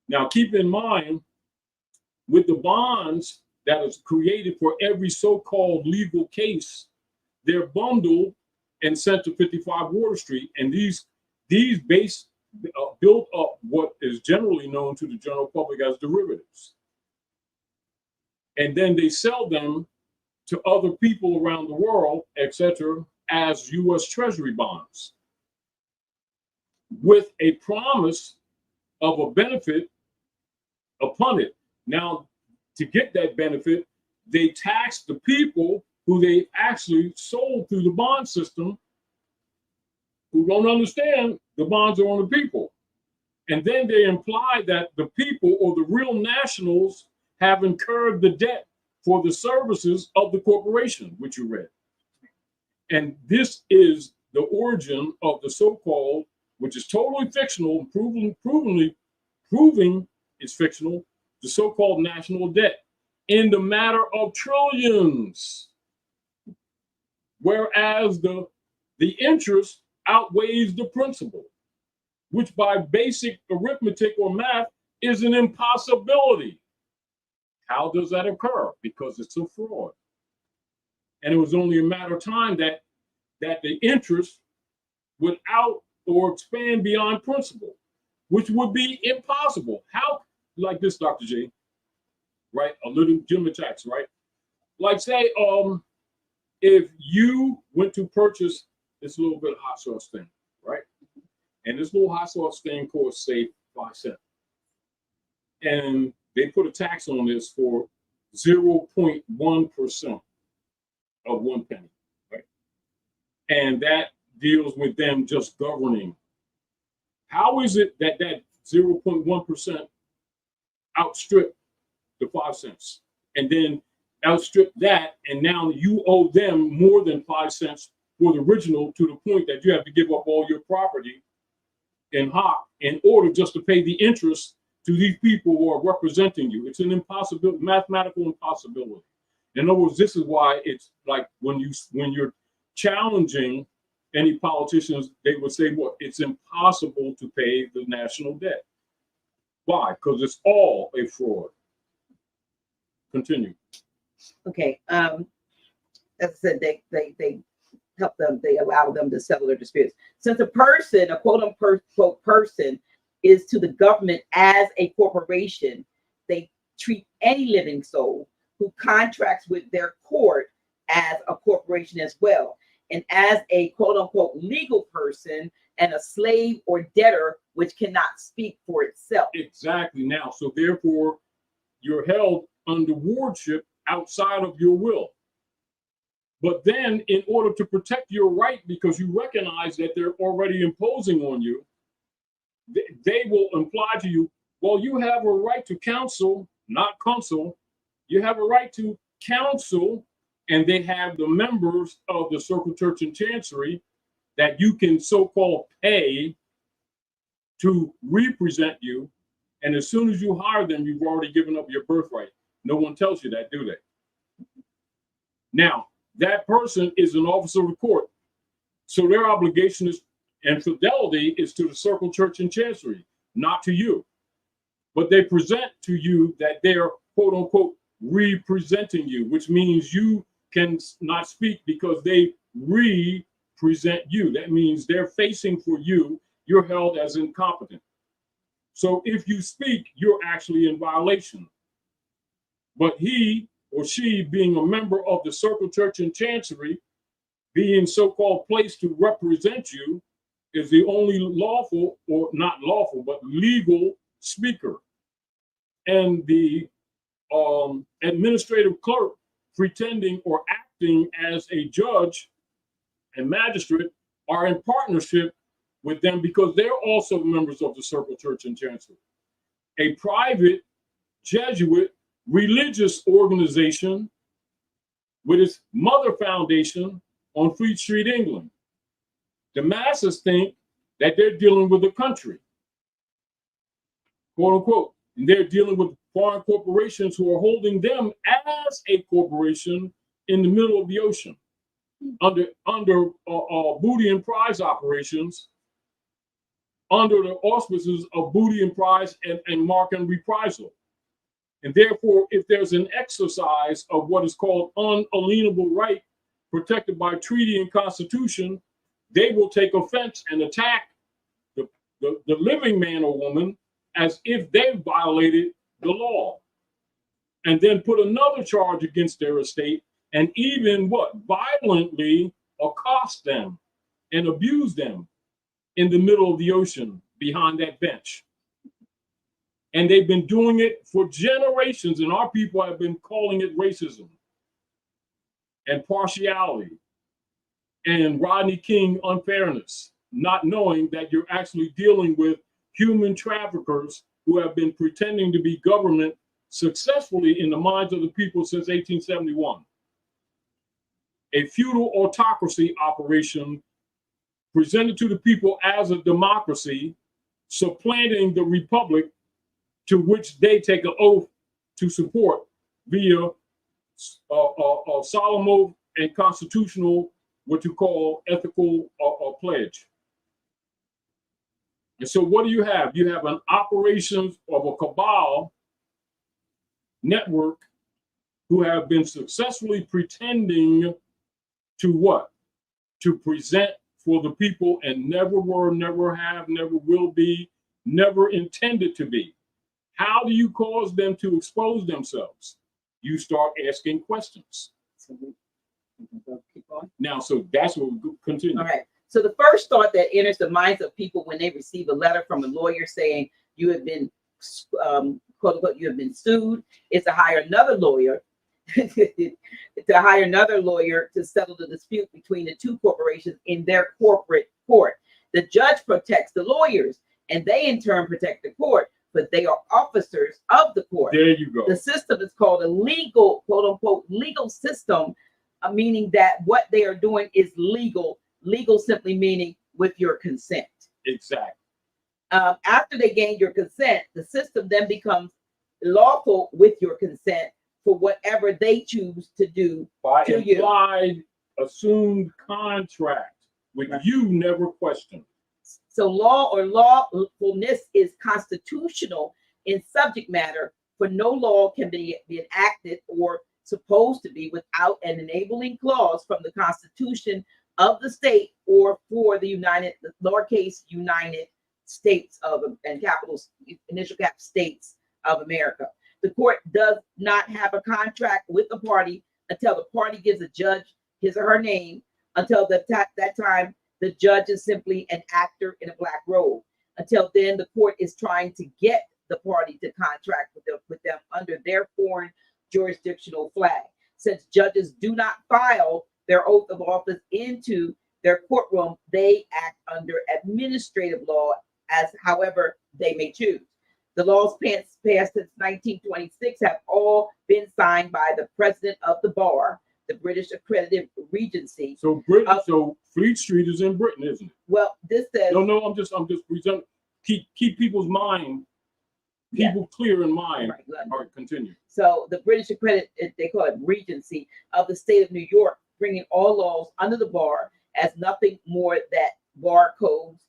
Now, keep in mind, with the bonds that is created for every so-called legal case, they're bundled and sent to 55 Water Street, and these build up what is generally known to the general public as derivatives. And then they sell them to other people around the world, etc., as U.S. Treasury bonds, with a promise of a benefit upon it. Now, to get that benefit, they tax the people who they actually sold through the bond system, who don't understand the bonds are on the people. And then they imply that the people or the real nationals have incurred the debt for the services of the corporation, which you read. And this is the origin of the so-called, which is totally fictional, proving it's fictional, the so-called national debt in the matter of trillions. Whereas the interest outweighs the principal, which by basic arithmetic or math is an impossibility. How does that occur? Because it's a fraud. And it was only a matter of time that the interest would out or expand beyond principal, which would be impossible. How, like this, Dr. J, right? A little legitimate tax, right? Like say, if you went to purchase this little bit of hot sauce thing, right? And this little hot sauce thing costs, say, 5 cents. And they put a tax on this for 0.1% of 1 penny, right? And that deals with them just governing. How is it that 0.1% outstrip the 5 cents? And then outstrip that, and now you owe them more than 5 cents for the original, to the point that you have to give up all your property in hop in order just to pay the interest to these people who are representing you. It's an impossibility, mathematical impossibility. In other words, this is why it's like when you're challenging any politicians, they would say, what? It's impossible to pay the national debt. Why? Because it's all a fraud. Continue. Okay. As I said, they help them. They allow them to settle their disputes. Since a person, a quote unquote person, is to the government as a corporation, they treat any living soul who contracts with their court as a corporation as well, and as a quote unquote legal person and a slave or debtor which cannot speak for itself. Exactly. Now, so therefore, you're held under wardship outside of your will. But then, in order to protect your right, because you recognize that they're already imposing on you, they will imply to you, well, you have a right to counsel, not counsel. You have a right to counsel, and they have the members of the Circle Church and Chancery that you can so-called pay to represent you. And as soon as you hire them, you've already given up your birthright. No one tells you that, do they? Now, that person is an officer of the court. So their obligation is, and fidelity is to the Circle Church and Chancery, not to you. But they present to you that they're quote unquote representing you, which means you can not speak because they represent you. That means they're facing for you. You're held as incompetent. So if you speak, you're actually in violation. But he or she, being a member of the Circle Church and Chancery, being so-called placed to represent you, is the only lawful, or not lawful, but legal speaker. And the administrative clerk, pretending or acting as a judge and magistrate, are in partnership with them because they're also members of the Circle Church and Chancery, a private Jesuit religious organization with its mother foundation on Fleet Street, England. The masses think that they're dealing with the country, quote unquote, and they're dealing with foreign corporations who are holding them as a corporation in the middle of the ocean under booty and prize operations, under the auspices of booty and prize and mark and reprisal. And therefore, if there's an exercise of what is called unalienable right protected by treaty and constitution, they will take offense and attack the living man or woman as if they violated the law, and then put another charge against their estate, and even violently accost them and abuse them in the middle of the ocean behind that bench. And they've been doing it for generations, and our people have been calling it racism and partiality and Rodney King unfairness, not knowing that you're actually dealing with human traffickers who have been pretending to be government successfully in the minds of the people since 1871. A feudal autocracy operation presented to the people as a democracy, supplanting the republic to which they take an oath to support via solemn oath and constitutional, what you call ethical pledge. And so what do you have? You have an operation of a cabal network who have been successfully pretending to what? To present for the people, and never were, never have, never will be, never intended to be. How do you cause them to expose themselves? You start asking questions. Keep going. Now, so that's what we continue. All right. So the first thought that enters the minds of people when they receive a letter from a lawyer saying you have been, quote unquote, you have been sued, is to hire another lawyer, to settle the dispute between the two corporations in their corporate court. The judge protects the lawyers, and they in turn protect the court, but they are officers of the court. There you go. The system is called a legal, quote unquote, legal system, meaning that what they are doing is legal. Legal simply meaning with your consent. Exactly. After they gain your consent, the system then becomes lawful with your consent for whatever they choose to do by to implied, you. Assumed contract, which you never question. So law or lawfulness is constitutional in subject matter, for no law can be enacted or supposed to be without an enabling clause from the Constitution of the state or for the lowercase United States of and capitals initial cap states of America. The court does not have a contract with the party until the party gives a judge his or her name. Until that time, the judge is simply an actor in a black robe. Until then, the court is trying to get the party to contract with them under their foreign jurisdictional flag. Since judges do not file their oath of office into their courtroom, they act under administrative law as however they may choose. The laws passed since 1926 have all been signed by the president of the bar, the British Accredited Regency. So Britain, so Fleet Street is in Britain, isn't it? Well, this says No, I'm just presenting. Keep people's mind, people clear in mind. Right, All right, continue. so the British Accredited, they call it Regency of the state of New York, bringing all laws under the bar as nothing more than bar codes,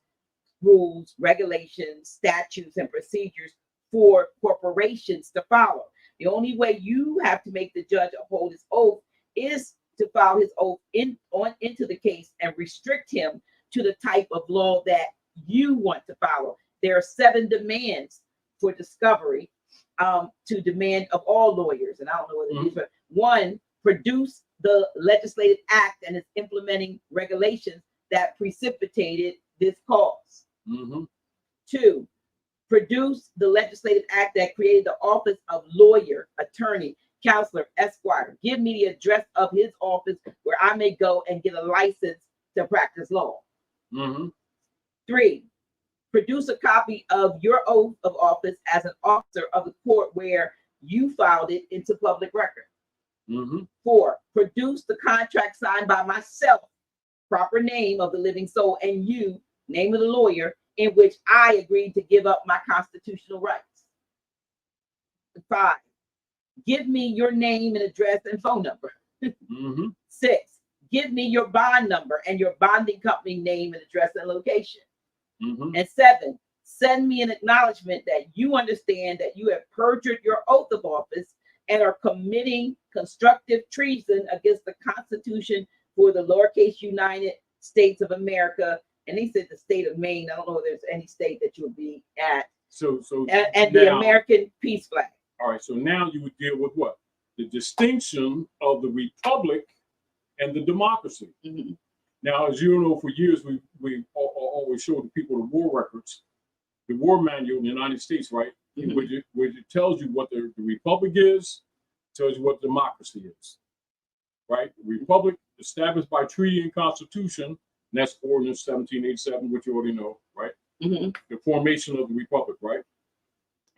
rules, regulations, statutes, and procedures for corporations to follow. The only way you have to make the judge uphold his oath is to file his oath into the case and restrict him to the type of law that you want to follow. There are 7 demands for discovery to demand of all lawyers, and I don't know what it is, but 1, produce the legislative act and its implementing regulations that precipitated this cause. 2, produce the legislative act that created the office of lawyer, attorney, counselor, esquire. Give me the address of his office where I may go and get a license to practice law. 3, produce a copy of your oath of office as an officer of the court where you filed it into public record. 4, produce the contract signed by myself, proper name of the living soul, and you, name of the lawyer, in which I agreed to give up my constitutional rights. 5, give me your name and address and phone number. 6, give me your bond number and your bonding company name and address and location. And 7, send me an acknowledgement that you understand that you have perjured your oath of office and are committing constructive treason against the Constitution for the lowercase United States of America. And he said the state of Maine. I don't know if there's any state that you would be at. And the American peace flag. All right. So now you would deal with what? The distinction of the republic and the democracy. Now, as you know, for years we always show the people the war records, the war manual in the United States, right? Which it tells you what the republic is, tells you what democracy is, right? Republic established by treaty and constitution, and that's Ordinance 1787, which you already know, right? The formation of the republic, right?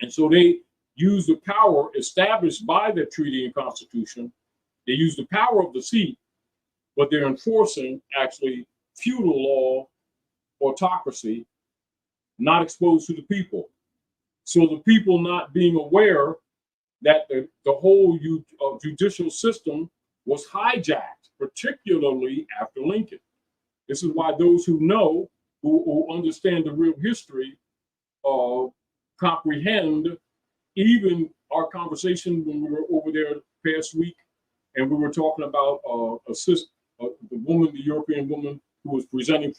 And so they use the power established by the treaty and constitution. They use the power of the seat, but they're enforcing actually feudal law, autocracy, not exposed to the people. So the people not being aware that the whole judicial system was hijacked, particularly after Lincoln. This is why those who know, who understand the real history, comprehend even our conversation when we were over there past week, and we were talking about the woman, the European woman who was presenting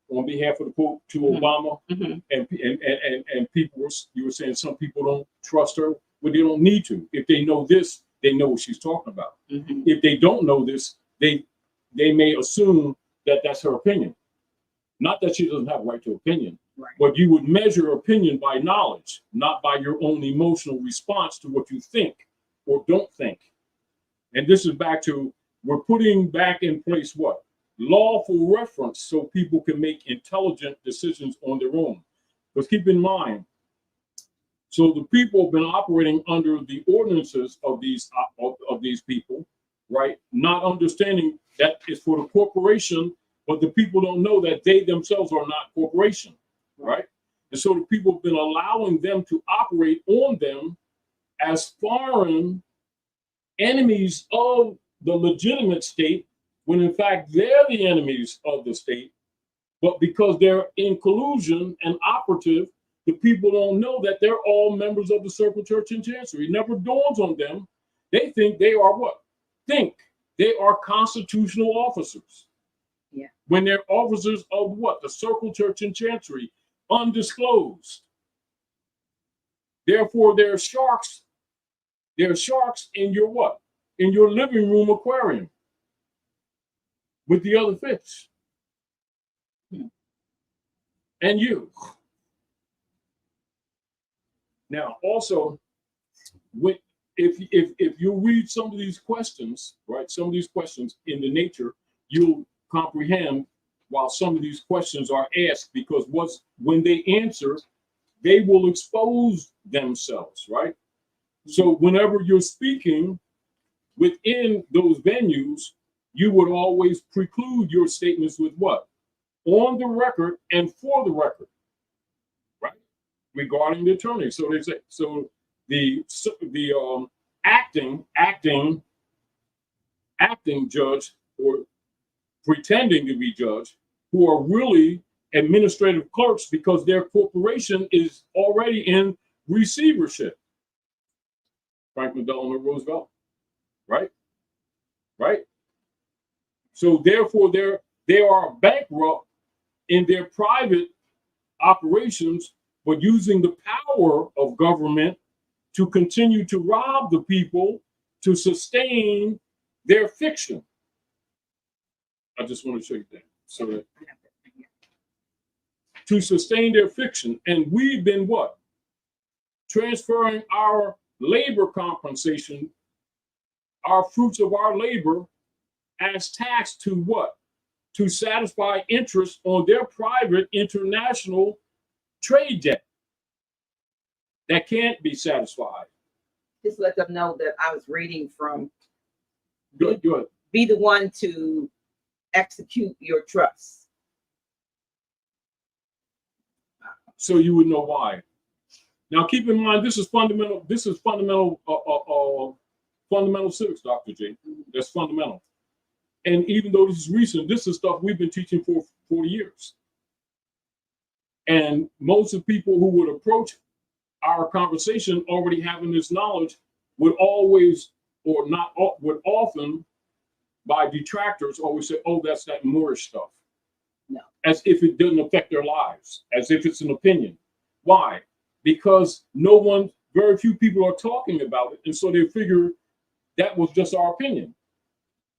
on behalf of the Pope to Obama, and people you were saying some people don't trust her. Well, they don't need to. If they know this, they know what she's talking about. If they don't know this, they may assume that that's her opinion. Not that she doesn't have a right to opinion, but you would measure opinion by knowledge, not by your own emotional response to what you think or don't think. And this is back to, we're putting back in place what? Lawful reference so people can make intelligent decisions on their own. Because keep in mind, so the people have been operating under the ordinances of these people, right? Not understanding that it's for the corporation, but the people don't know that they themselves are not corporation, right? And so the people have been allowing them to operate on them as foreign enemies of the legitimate state, when in fact they're the enemies of the state. But because they're in collusion and operative, the people don't know that they're all members of the Circle Church and Chancery. It never dawns on them They think they are what? Think they are constitutional officers. Yeah. When they're officers of what? The Circle Church and Chancery, undisclosed. Therefore, they're sharks. They're sharks in your what? In your living room aquarium with the other fish. And you. Now, also, if you read some of these questions, right, some of these questions in the nature, you'll comprehend while some of these questions are asked, because when they answer, they will expose themselves, right? So whenever you're speaking within those venues, you would always preclude your statements with what? On the record and for the record, right? Regarding the attorney. So they say, so the acting judge, or pretending to be judge, who are really administrative clerks because their corporation is already in receivership. Franklin Delano Roosevelt, right? Right? So therefore, they are bankrupt in their private operations, but using the power of government to continue to rob the people to sustain their fiction. I just want to show you that. So that to sustain their fiction. And we've been what? Transferring our labor compensation, our fruits of our labor, as tax to what? To satisfy interest on their private international trade debt that can't be satisfied. Just let them know that I was reading from Good. be the one to execute your trust. So you would know why. Now keep in mind, this is fundamental civics, Dr. J. That's fundamental. And even though this is recent, this is stuff we've been teaching for 40 years. And most of the people who would approach our conversation already having this knowledge would always, or not, would often, by detractors, always say, oh, that's that Moorish stuff. No. As if it doesn't affect their lives, as if it's an opinion. Why? Because very few people are talking about it. And so they figure that was just our opinion.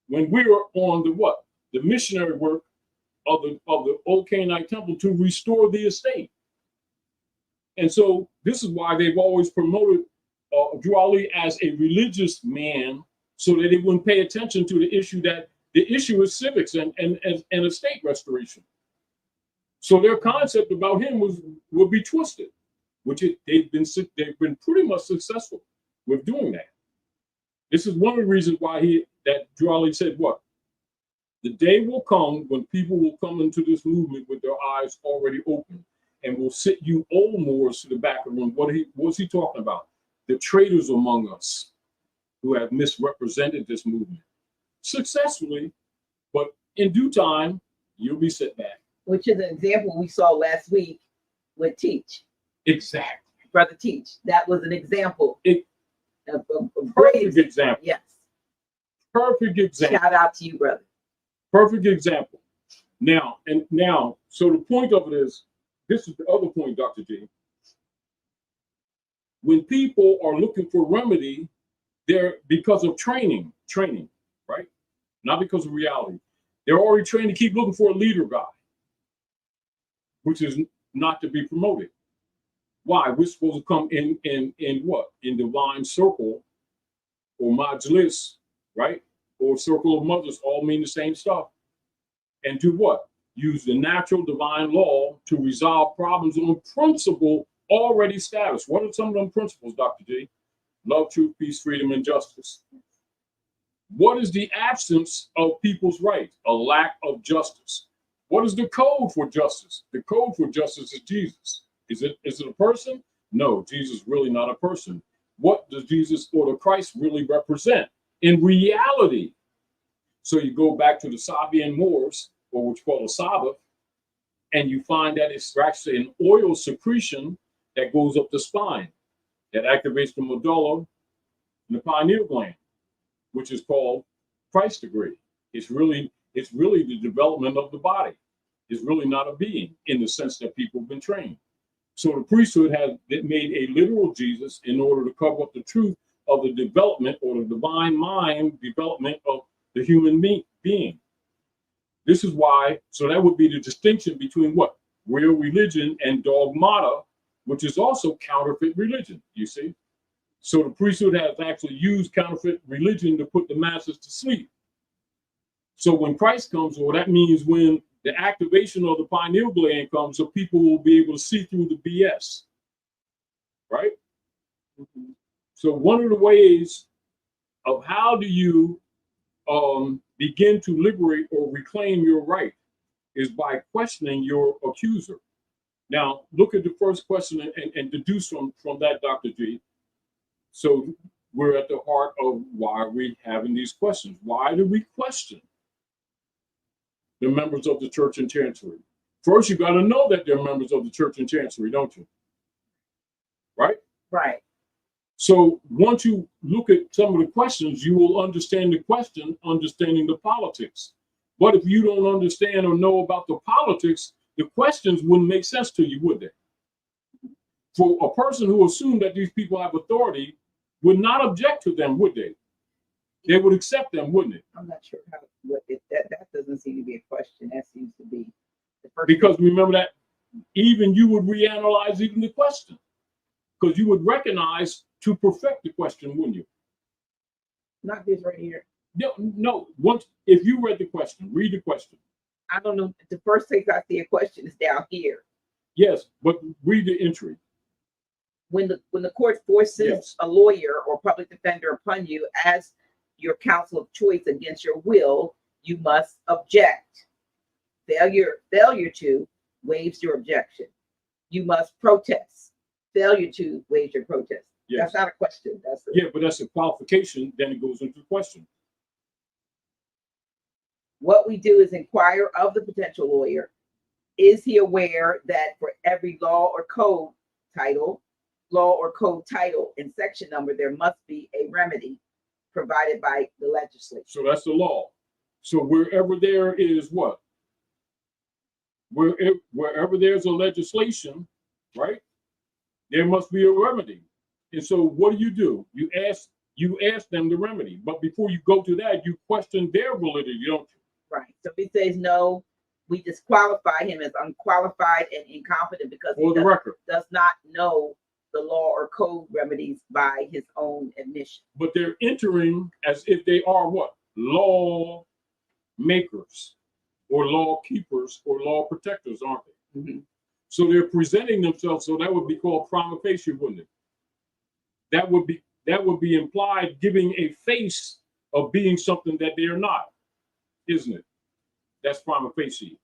When we were on the missionary work of the Old Canaanite temple to restore the estate. And so this is why they've always promoted Drew Ali as a religious man, so that they wouldn't pay attention to the issue, that the issue is civics and estate restoration. So their concept about him would be twisted, which they've been pretty much successful with doing that. This is one of the reasons why Drew Ali said what? The day will come when people will come into this movement with their eyes already open, and will sit you old Moors to the back of the room. What's he talking about? The traitors among us who have misrepresented this movement successfully, but in due time, you'll be set back. Which is an example we saw last week with Teach. Exactly. Brother Teach. That was an example. Perfect example. Yes. Perfect example. Shout out to you, brother. Perfect example. Now, so the point of it is, this is the other point, Dr. G. When people are looking for remedy, they're because of training, right? Not because of reality. They're already trained to keep looking for a leader guy, which is not to be promoted. Why? We're supposed to come in what? In divine circle or majlis, right? Or circle of mothers, all mean the same stuff. And do what? Use the natural divine law to resolve problems on principle already established. What are some of them principles, Dr. G? Love, truth, peace, freedom, and justice. What is the absence of people's rights? A lack of justice. What is the code for justice? The code for justice is Jesus. Is it a person? No, Jesus is really not a person. What does Jesus or the Christ really represent in reality? So you go back to the Sabian Moors, or what's called a Sabbath, and you find that it's actually an oil secretion that goes up the spine, that activates the medulla and the pineal gland. which is called Christ degree. It's really the development of the body. It's really not a being in the sense that people have been trained. So the priesthood has made a literal Jesus in order to cover up the truth of the development or the divine mind development of the human being. This is why, so that would be the distinction between what? Real religion and dogmata, which is also counterfeit religion, you see? So the priesthood has actually used counterfeit religion to put the masses to sleep. So when Christ comes, well, that means when the activation of the pineal gland comes, so people will be able to see through the BS, right? So one of the ways of how do you begin to liberate or reclaim your right is by questioning your accuser. Now, look at the first question and deduce from that, Dr. G. So we're at the heart of why we're having these questions. Why do we question the members of the church and chancery? First, you got to know that they're members of the church and chancery, don't you? Right? Right. So once you look at some of the questions, you will understand the question, understanding the politics. But if you don't understand or know about the politics, the questions wouldn't make sense to you, would they? For a person who assumed that these people have authority would not object to them, would they? They would accept them, wouldn't it? I'm not sure how that doesn't seem to be a question. That seems to be the first. Because remember that even you would reanalyze even the question, because you would recognize to perfect the question, wouldn't you? Not this right here. No. Once if you read the question, read the question. I don't know. The first place I see a question is down here. Yes, but read the entry. When the court forces a lawyer or public defender upon you as your counsel of choice against your will, you must object. Failure to waives your objection. You must protest. Failure to waives your protest. Yes. That's not a question. But that's a qualification. Then it goes into the question. What we do is inquire of the potential lawyer. Is he aware that for every law or code title and section number, there must be a remedy provided by the legislature? So that's the law. So wherever there is what? Wherever there's a legislation, right? There must be a remedy. And so what do? You ask them the remedy. But before you go to that, you question their validity, don't you? Right. So if he says no, we disqualify him as unqualified and incompetent because he does not know the law or code remedies by his own admission. But they're entering as if they are what? Law makers or law keepers or law protectors, aren't they? Mm-hmm. So they're presenting themselves. So that would be called prima facie, wouldn't it? That would be implied giving a face of being something that they are not, isn't it? That's prima facie.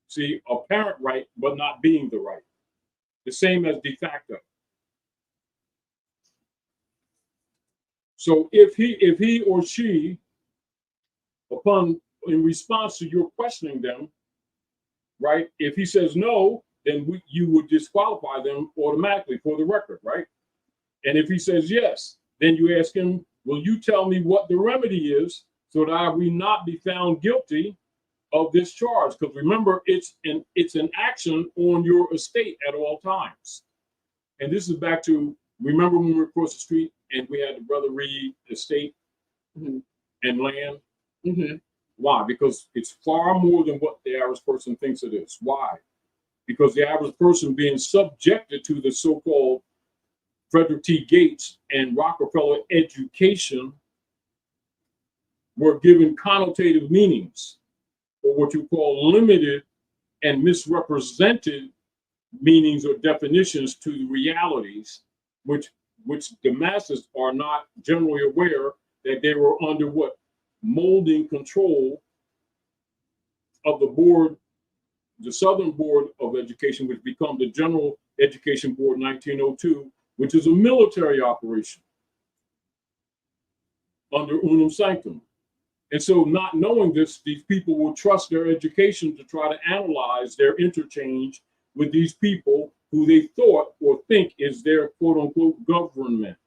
See, apparent right, but not being the right. The same as de facto. So if he or she, in response to your questioning them, right? If he says no, then you would disqualify them automatically for the record, right? And if he says yes, then you ask him, will you tell me what the remedy is so that I will not be found guilty of this charge? Because remember, it's an action on your estate at all times. And this is back to, remember when we were across the street and we had the brother read estate and land? Mm-hmm. Why? Because it's far more than what the average person thinks it is. Why? Because the average person being subjected to the so-called Frederick T. Gates and Rockefeller education were given connotative meanings, or what you call limited and misrepresented meanings or definitions to the realities, which the masses are not generally aware that they were under what? Molding control of the board, the Southern Board of Education, which became the General Education Board in 1902, which is a military operation under unum sanctum. And so not knowing this, these people will trust their education to try to analyze their interchange with these people who they thought or think is their quote unquote government.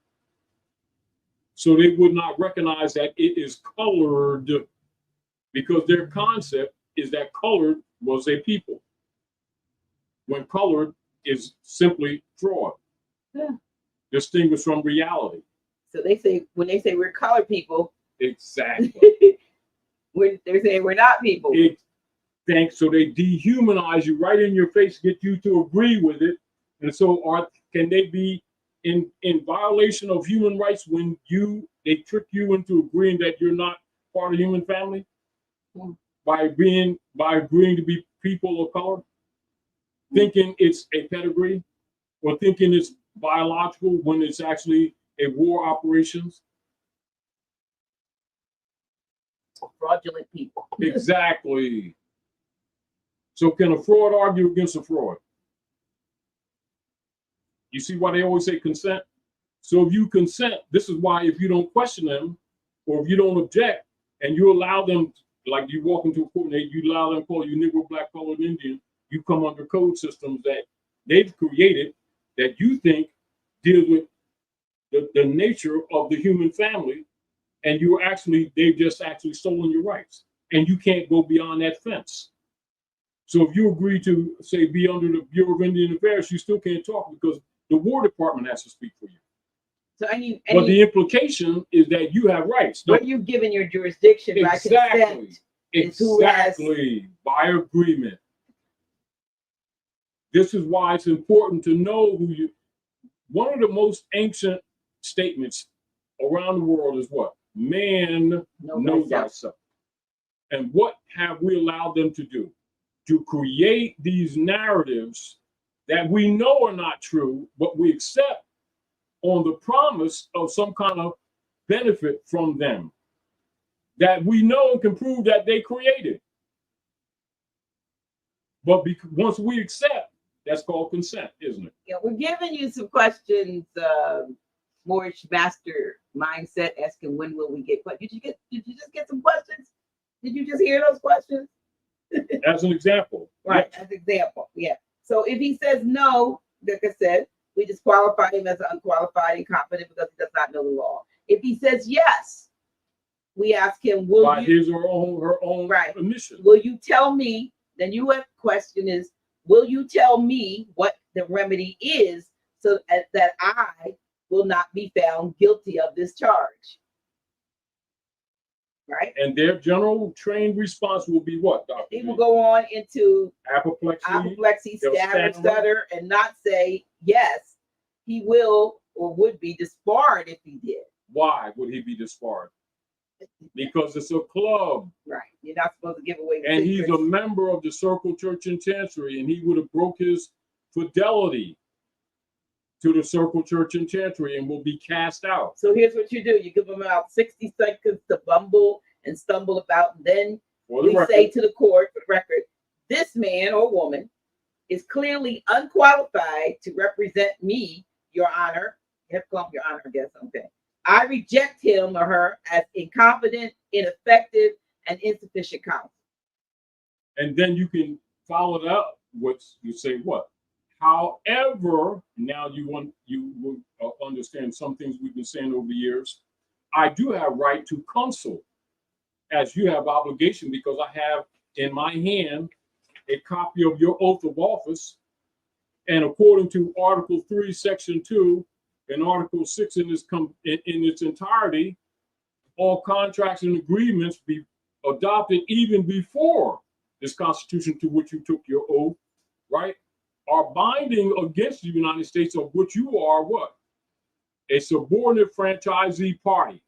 So they would not recognize that it is colored, because their concept is that colored was a people, when colored is simply fraud, distinguished from reality. So they say, when they say we're colored people, Exactly. they're saying we're not people. So they dehumanize you right in your face, get you to agree with it. And so can they be in violation of human rights when they trick you into agreeing that you're not part of the human family? By agreeing to be people of color, thinking it's a pedigree, or thinking it's biological when it's actually a war operations. Fraudulent people. Exactly. So can a fraud argue against a fraud? You see why they always say consent? So if you consent, this is why if you don't question them, or if you don't object, and you allow them, like you walk into a court and you allow them to call you Negro, Black, Colored, Indian, you come under code systems that they've created that you think deal with the nature of the human family, and they've just actually stolen your rights, and you can't go beyond that fence. So if you agree to, say, be under the Bureau of Indian Affairs, you still can't talk because the War Department has to speak for you. So but the implication is that you have rights. What you've given your jurisdiction by consent. Exactly. By agreement. This is why it's important to know who you. One of the most ancient statements around the world is what? Man knows thyself. And what have we allowed them to do? To create these narratives that we know are not true, but we accept on the promise of some kind of benefit from them that we know and can prove that they created. But once we accept, that's called consent, isn't it? Yeah, we're giving you some questions, Moorish master mindset, asking when will we get questions? Did you just get some questions? Did you just hear those questions? As an example. Right, as an example, yeah. So if he says no, like I said, we disqualify him as unqualified, incompetent because he does not know the law. If he says yes, we ask him, will by you, his or her own admission. Will you tell me? Then your question is, will you tell me what the remedy is so that I will not be found guilty of this charge? Right. And their general trained response will be what, Dr. They will go on into apoplexy, stammer, stutter, and not say yes. He will or would be disbarred if he did. Why would he be disbarred? Because it's a club. Right. You're not supposed to give away the and secrets. He's a member of the Circle Church in Chancery, and he would have broke his fidelity to the Circle Church in Chancery and will be cast out. So here's what you do. You give them about 60 seconds to bumble and stumble about. And then we say to the court, for the record, this man or woman is clearly unqualified to represent me, Your Honor. You have to call him Your Honor, I guess. Okay. I reject him or her as incompetent, ineffective, and insufficient counsel. And then you can follow it up with, you say what? However, now you will understand some things we've been saying over the years. I do have right to counsel, as you have obligation, because I have in my hand a copy of your oath of office. And according to Article 3, Section 2, and Article 6 in its entirety, all contracts and agreements be adopted even before this Constitution to which you took your oath, right, are binding against the United States, of which you are what? A subordinate franchisee party.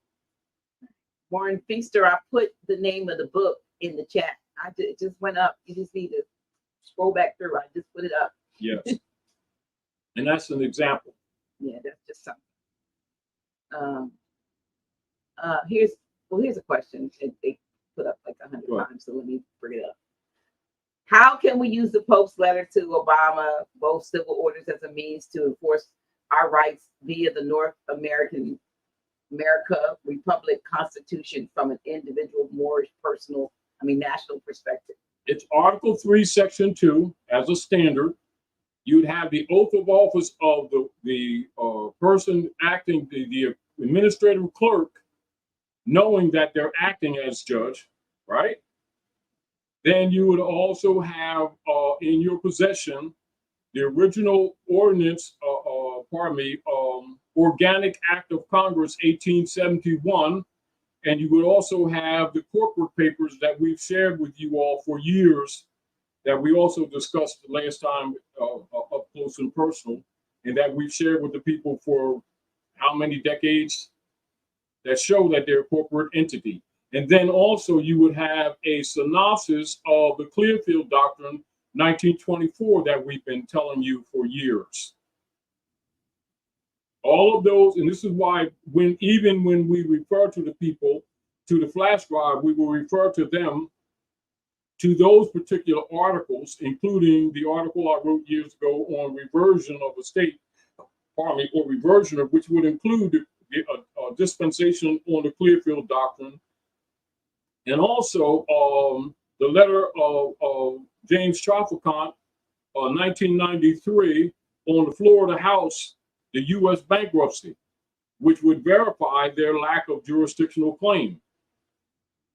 Warren Feaster, I put the name of the book in the chat. It just went up. You just need to scroll back through. I just put it up. Yes. And that's an example. Yeah, that's just something. Here's a question that they put up like 100 times, so let me bring it up. How can we use the Pope's letter to Obama, both civil orders, as a means to enforce our rights via the North America Republic Constitution from an individual, more national perspective? It's Article 3, Section 2, as a standard. You'd have the oath of office of the person acting, the administrative clerk, knowing that they're acting as judge, right? Then you would also have in your possession the original ordinance, Organic Act of Congress 1871, and you would also have the corporate papers that we've shared with you all for years, that we also discussed the last time up close and personal, and that we've shared with the people for how many decades, that show that they're a corporate entity. And then also you would have a synopsis of the Clearfield Doctrine 1924 that we've been telling you for years. All of those, and this is why even when we refer to the people to the flash drive, we will refer to them to those particular articles, including the article I wrote years ago on reversion of a state, or reversion of, which would include the dispensation on the Clearfield Doctrine, and also the letter of James Trafficant, 1993, on the floor of the House, the U.S. bankruptcy, which would verify their lack of jurisdictional claim.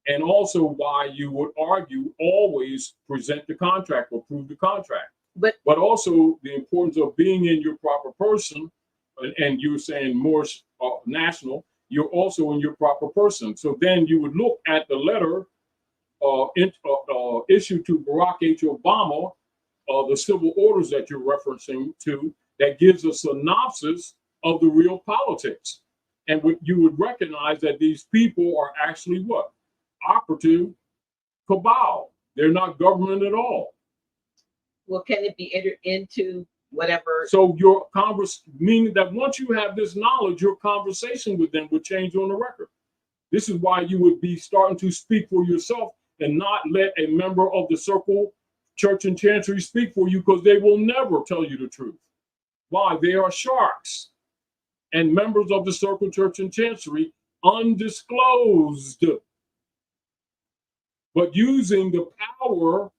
And also why you would argue always present the contract or prove the contract. But also the importance of being in your proper person, and you're saying more national, you're also in your proper person. So then you would look at the letter issued to Barack H. Obama, the civil orders that you're referencing to, that gives a synopsis of the real politics. And you would recognize that these people are actually what? Operative cabal. They're not government at all. Well, can it be entered into whatever? So your meaning that once you have this knowledge, your conversation with them would change on the record. This is why you would be starting to speak for yourself and not let a member of the circle, church, and chancery speak for you, because they will never tell you the truth. Why? They are sharks. And members of the circle, church, and chancery, undisclosed, but using the power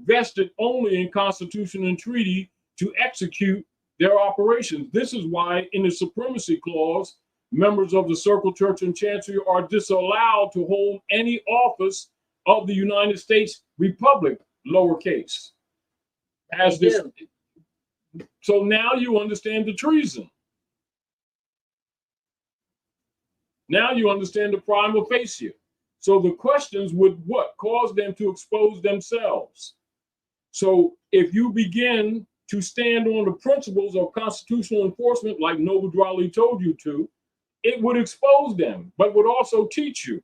vested only in Constitution and treaty to execute their operations. This is why in the Supremacy Clause, members of the circle, church, and chancery are disallowed to hold any office of the United States Republic, lowercase. As this, so now you understand the treason. Now you understand the prima facie. So the questions would what? Cause them to expose themselves. So if you begin to stand on the principles of constitutional enforcement, like Noble Drawley told you to, it would expose them, but would also teach you.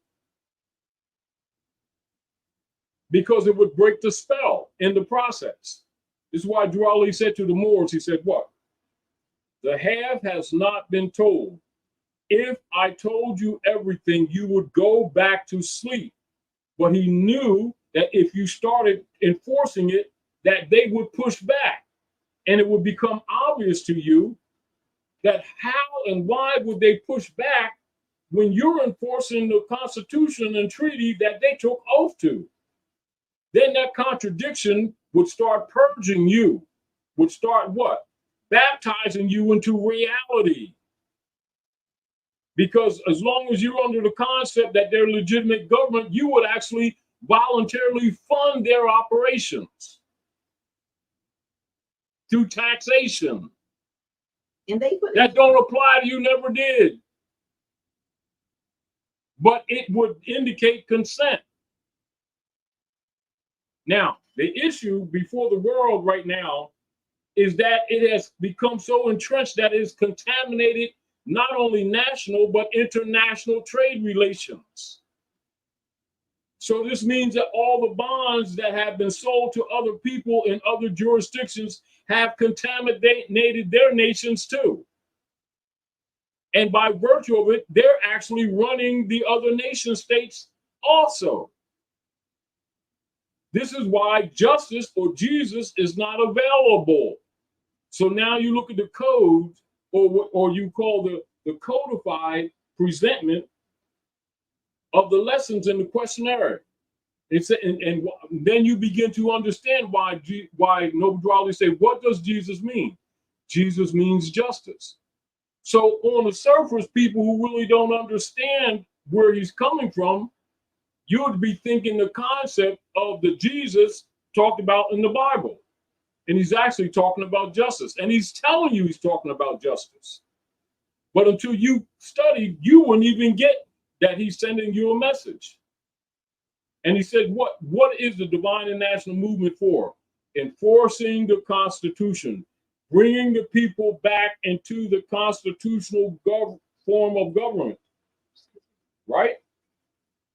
Because it would break the spell in the process. This is why Drawley said to the Moors, he said, what? The half has not been told. If I told you everything, you would go back to sleep. But he knew that if you started enforcing it, that they would push back. And it would become obvious to you that how and why would they push back when you're enforcing the Constitution and treaty that they took oath to? Then that contradiction would start purging you, would start what? Baptizing you into reality. Because as long as you're under the concept that they're legitimate government, you would actually voluntarily fund their operations through taxation. And that don't apply to you, never did. But it would indicate consent. Now, the issue before the world right now is that it has become so entrenched that it's contaminated not only national, but international trade relations. So this means that all the bonds that have been sold to other people in other jurisdictions have contaminated their nations too. And by virtue of it, they're actually running the other nation states also. This is why justice or Jesus is not available. So now you look at the code, or you call the codified presentment of the lessons in the questionnaire. And then you begin to understand why Noble Drawley said, what does Jesus mean? Jesus means justice. So on the surface, people who really don't understand where he's coming from, you would be thinking the concept of the Jesus talked about in the Bible. And he's actually talking about justice. And he's telling you he's talking about justice. But until you study, you wouldn't even get that he's sending you a message. And he said, what is the divine and national movement for? Enforcing the Constitution, bringing the people back into the constitutional form of government, right?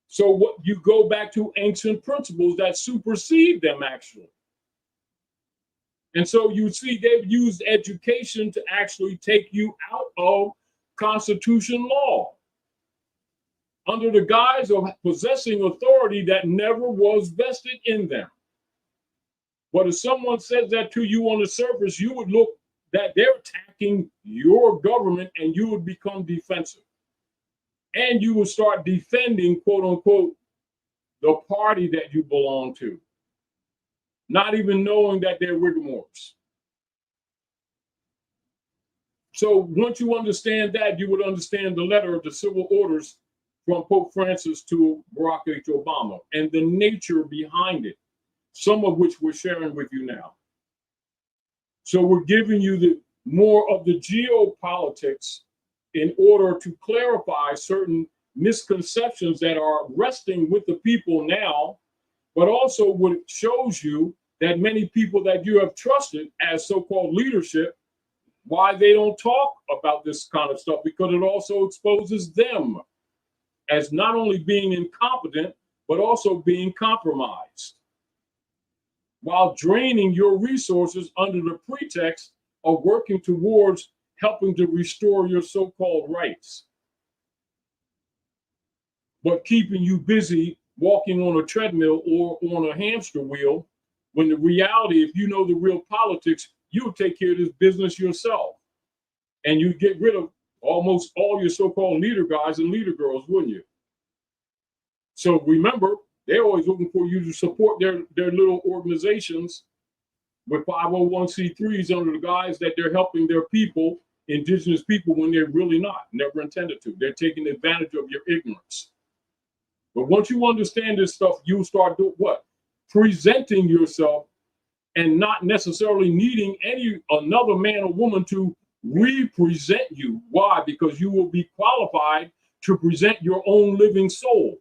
So what you go back to ancient principles that supersede them, actually. And so you see they've used education to actually take you out of Constitution law under the guise of possessing authority that never was vested in them. But if someone says that to you on the surface, you would look that they're attacking your government and you would become defensive. And you would start defending, quote unquote, the party that you belong to, not even knowing that they're rigmaroles. So once you understand that, you would understand the letter of the civil orders from Pope Francis to Barack H. Obama and the nature behind it, some of which we're sharing with you now. So we're giving you the more of the geopolitics in order to clarify certain misconceptions that are resting with the people now, but also what it shows you that many people that you have trusted as so-called leadership, why they don't talk about this kind of stuff, because it also exposes them as not only being incompetent, but also being compromised, while draining your resources under the pretext of working towards helping to restore your so-called rights, but keeping you busy walking on a treadmill or on a hamster wheel, when the reality, if you know the real politics, you would take care of this business yourself. And you get rid of almost all your so-called leader guys and leader girls, wouldn't you? So remember, they're always looking for you to support their little organizations with 501c3s under the guise that they're helping their people, indigenous people, when they're really not, never intended to. They're taking advantage of your ignorance. But once you understand this stuff, you start doing what? Presenting yourself and not necessarily needing another man or woman to represent you. Why? Because you will be qualified to present your own living soul.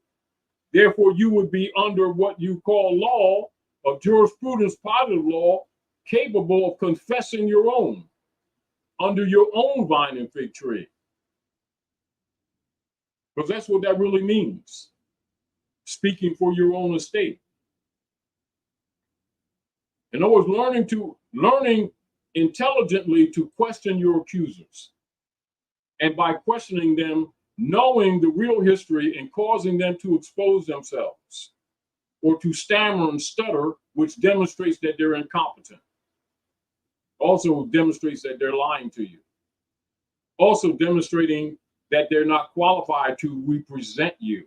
Therefore, you would be under what you call law of jurisprudence, positive law, capable of confessing your own under your own vine and fig tree. Because that's what that really means. Speaking for your own estate. In other words, learning intelligently to question your accusers. And by questioning them, knowing the real history and causing them to expose themselves or to stammer and stutter, which demonstrates that they're incompetent. Also demonstrates that they're lying to you. Also demonstrating that they're not qualified to represent you.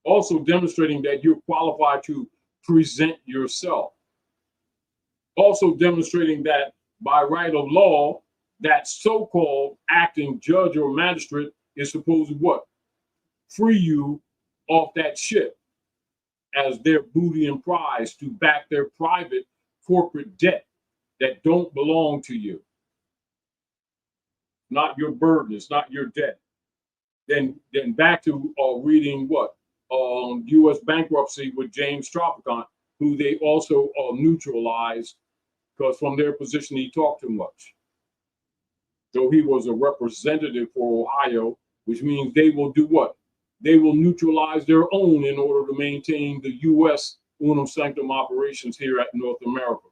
Also demonstrating that you're qualified to present yourself. Also demonstrating that by right of law, that so-called acting judge or magistrate is supposed to what? Free you off that ship as their booty and prize to back their private corporate debt that don't belong to you. Not your burden, it's not your debt. Then back to reading what? U.S. bankruptcy with James Tropicant, who they also neutralized because from their position he talked too much. So he was a representative for Ohio, which means they will do what? They will neutralize their own in order to maintain the U.S. unum sanctum operations here at North America.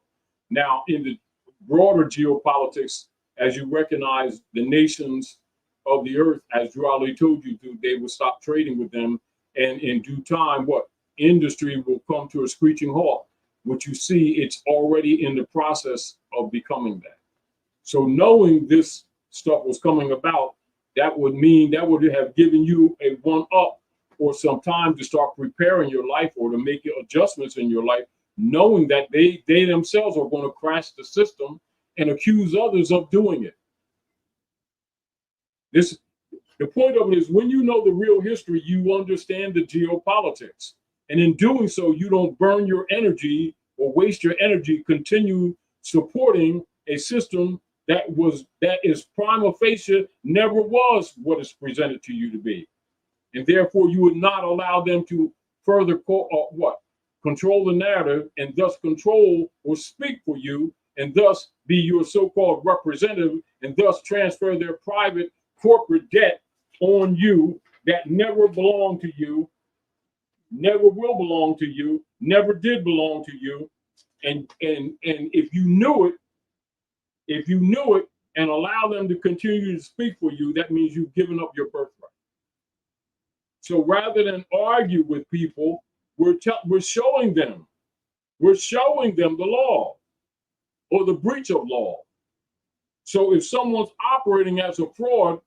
Now, in the broader geopolitics, as you recognize the nations of the earth, as Drew Ali told you to, they will stop trading with them. And in due time, what? Industry will come to a screeching halt, which you see it's already in the process of becoming that. So knowing this stuff was coming about, that would mean that would have given you a one-up or some time to start preparing your life or to make your adjustments in your life, knowing that they themselves are going to crash the system and accuse others of doing it. This, the point of it is, when you know the real history, you understand the geopolitics. And in doing so, you don't burn your energy or waste your energy continue supporting a system that is prima facie never was what is presented to you to be. And therefore, you would not allow them to further control the narrative, and thus control or speak for you, and thus be your so-called representative, and thus transfer their private corporate debt on you that never belonged to you, never will belong to you, never did belong to you. And if you knew it and allow them to continue to speak for you, that means you've given up your birthright. So rather than argue with people, we're showing them the law or the breach of law. So if someone's operating as a fraud,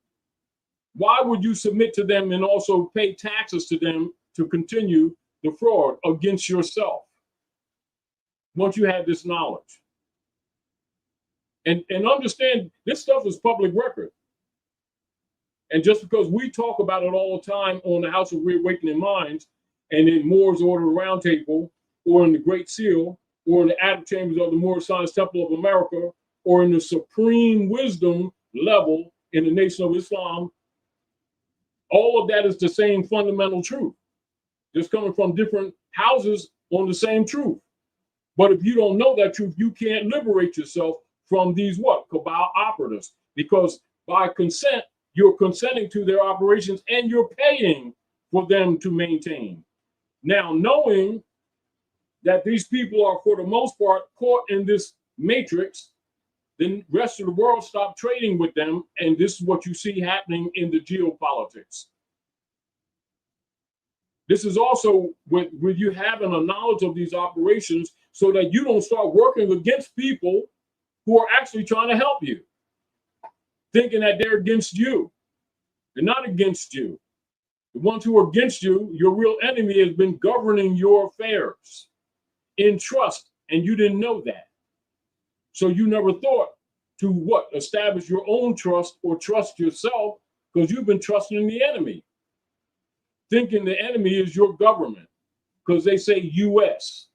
why would you submit to them and also pay taxes to them to continue the fraud against yourself once you have this knowledge? And understand, this stuff is public record. And just because we talk about it all the time on the House of Reawakening Minds, and in Moore's Order Roundtable, or in the Great Seal, or in the Attic Chambers of the Moorish Science Temple of America, or in the Supreme Wisdom level in the Nation of Islam, all of that is the same fundamental truth. Just coming from different houses on the same truth. But if you don't know that truth, you can't liberate yourself from these cabal operatives, because by consent, you're consenting to their operations and you're paying for them to maintain. Now, knowing that these people are, for the most part, caught in this matrix, then the rest of the world stop trading with them. And this is what you see happening in the geopolitics. This is also with you having a knowledge of these operations, so that you don't start working against people who are actually trying to help you, thinking that they're against you. They're not against you. The ones who are against you, your real enemy, has been governing your affairs in trust, and you didn't know that. So you never thought to establish your own trust or trust yourself, because you've been trusting the enemy, thinking the enemy is your government, because they say U.S.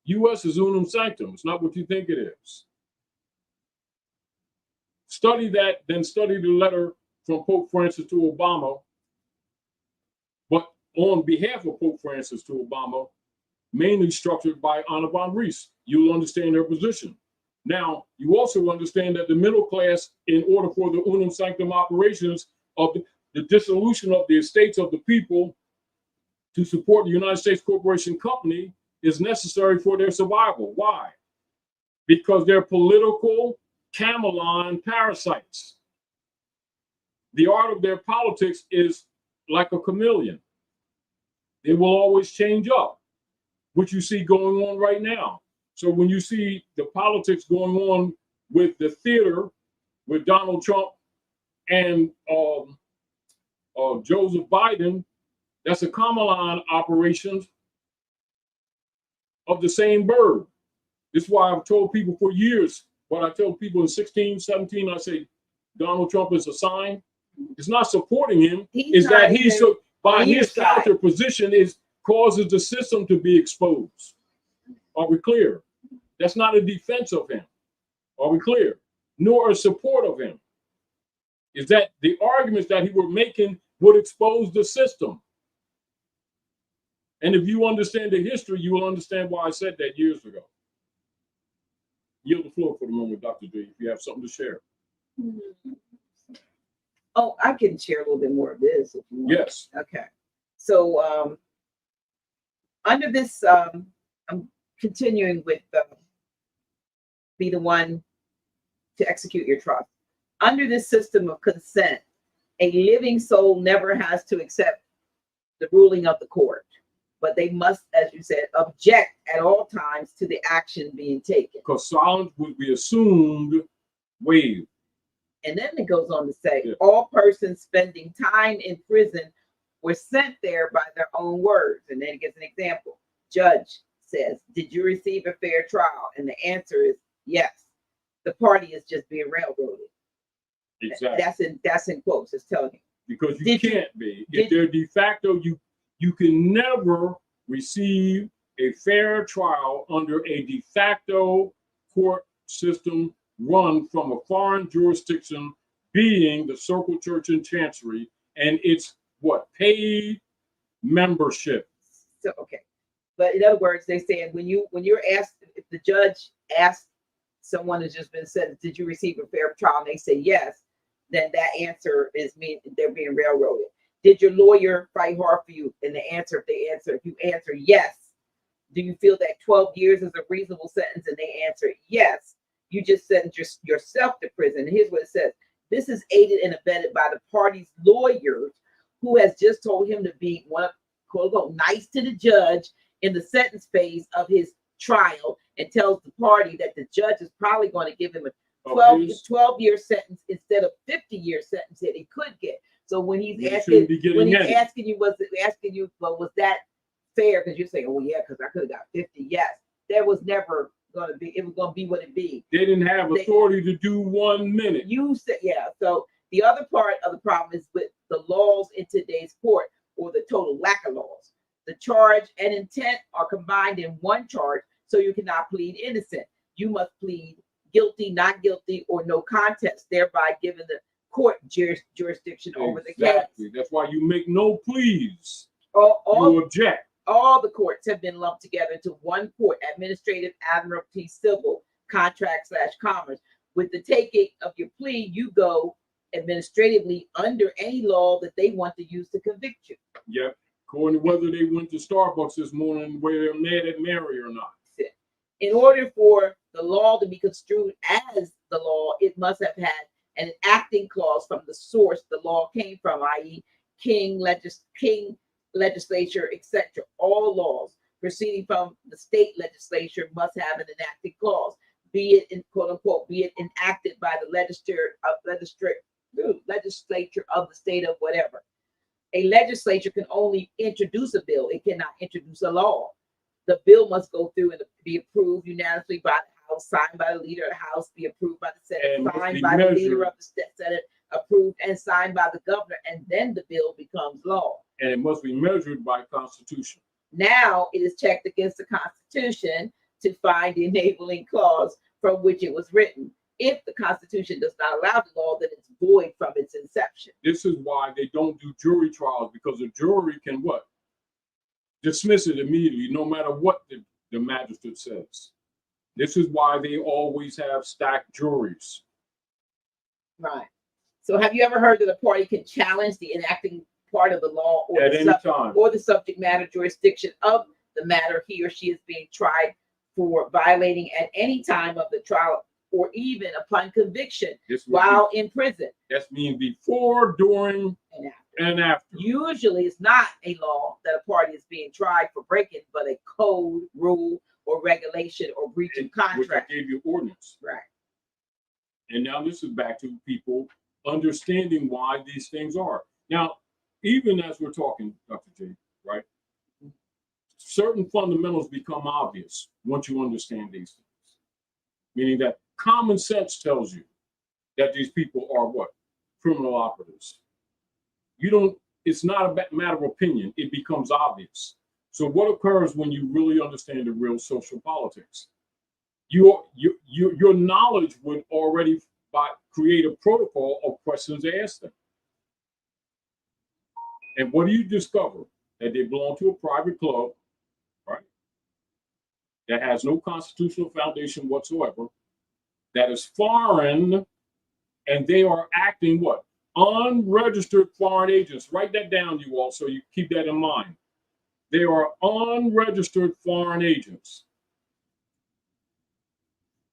U.S. is unum sanctum. It's not what you think it is. Study that, then study the letter from Pope Francis to Obama, but on behalf of Pope Francis to Obama, mainly structured by Anna von Rees. You'll understand their position. Now, you also understand that the middle class, in order for the unum sanctum operations of the dissolution of the estates of the people to support the United States Corporation Company, is necessary for their survival. Why? Because they're political camelon parasites. The art of their politics is like a chameleon. It will always change up, which you see going on right now. So when you see the politics going on with the theater, with Donald Trump and Joseph Biden, that's a camelon operation of the same bird. This is why I've told people for years, what I tell people in 16, 17, I say Donald Trump is a sign. It's not supporting him. Is that he's so, by his counter position causes the system to be exposed. Are we clear? That's not a defense of him. Are we clear? Nor a support of him. Is that the arguments that he were making would expose the system. And if you understand the history, you will understand why I said that years ago. Yield the floor for the moment, Dr. D, if you have something to share. Oh, I can share a little bit more of this if you want. Yes. Okay. So under this, I'm continuing with be the one to execute your trust. Under this system of consent, a living soul never has to accept the ruling of the court, but they must, as you said, object at all times to the action being taken. Because silence would be assumed waived. And then it goes on to say, all persons spending time in prison were sent there by their own words. And then it gives an example. Judge says, did you receive a fair trial? And the answer is yes. The party is just being railroaded. Exactly. That's in quotes. It's telling you. Because you can't be. If they're de facto, you can never receive a fair trial under a de facto court system run from a foreign jurisdiction, being the Circle Church and Chancery, and it's what? Paid membership. So okay. But in other words, they saying when you're asked, if the judge asks someone who's just been said, did you receive a fair trial? And they say yes, then that answer is they're being railroaded. Did your lawyer fight hard for you? And if you answer yes, do you feel that 12 years is a reasonable sentence? And they answer yes, you just sentenced yourself to prison. And here's what it says. This is aided and abetted by the party's lawyers, who has just told him to be quote unquote nice to the judge in the sentence phase of his trial, and tells the party that the judge is probably going to give him a 12-year sentence instead of 50-year sentence that he could get. So when he's asking you, well, was that fair? Because you're saying, oh yeah, because I could have got 50. Yes, that was never going to be. It was going to be what it be. They didn't have authority to do 1 minute. You said, yeah. So the other part of the problem is with the laws in today's court, or the total lack of laws. The charge and intent are combined in one charge, so you cannot plead innocent. You must plead guilty, not guilty, or no contest, thereby giving the court jurisdiction over the case. That's why you make no pleas. You object. All the courts have been lumped together into one court: administrative, admiralty, civil, contract / commerce. With the taking of your plea, you go administratively under any law that they want to use to convict you. Yep. According to whether they went to Starbucks this morning, where they're mad at Mary or not. In order for the law to be construed as the law, it must have had an enacting clause from the source the law came from, i.e., king, legislature, etc. All laws proceeding from the state legislature must have an enacting clause, be it in quote unquote, be it enacted by the legislature of the state of whatever. A legislature can only introduce a bill. It cannot introduce a law. The bill must go through and be approved unanimously by the House, signed by the leader of the House, be approved by the Senate, signed by the leader of the Senate, approved and signed by the governor, and then the bill becomes law. And it must be measured by Constitution. Now it is checked against the Constitution to find the enabling clause from which it was written. If the Constitution does not allow the law, then it's void from its inception. This is why they don't do jury trials, because a jury can what? Dismiss it immediately, no matter what the magistrate says. This is why they always have stacked juries. Right. So have you ever heard that a party can challenge the enacting part of the law or the subject matter jurisdiction of the matter he or she is being tried for violating at any time of the trial, or even upon conviction while in prison? That means before, during, and after. Usually it's not a law that a party is being tried for breaking, but a code, rule, or regulation, or breach of contract. Which I gave you ordinance. Right. And now this is back to people understanding why these things are. Now, even as we're talking, Dr. J, right? Certain fundamentals become obvious once you understand these things. Meaning that common sense tells you that these people are what? Criminal operatives. It's not a matter of opinion, it becomes obvious. So what occurs when you really understand the real social politics? Your knowledge would already create a protocol of questions to ask them. And what do you discover? That they belong to a private club, right? That has no constitutional foundation whatsoever, that is foreign, and they are acting what? Unregistered foreign agents. Write that down, you all, so you keep that in mind. They are unregistered foreign agents.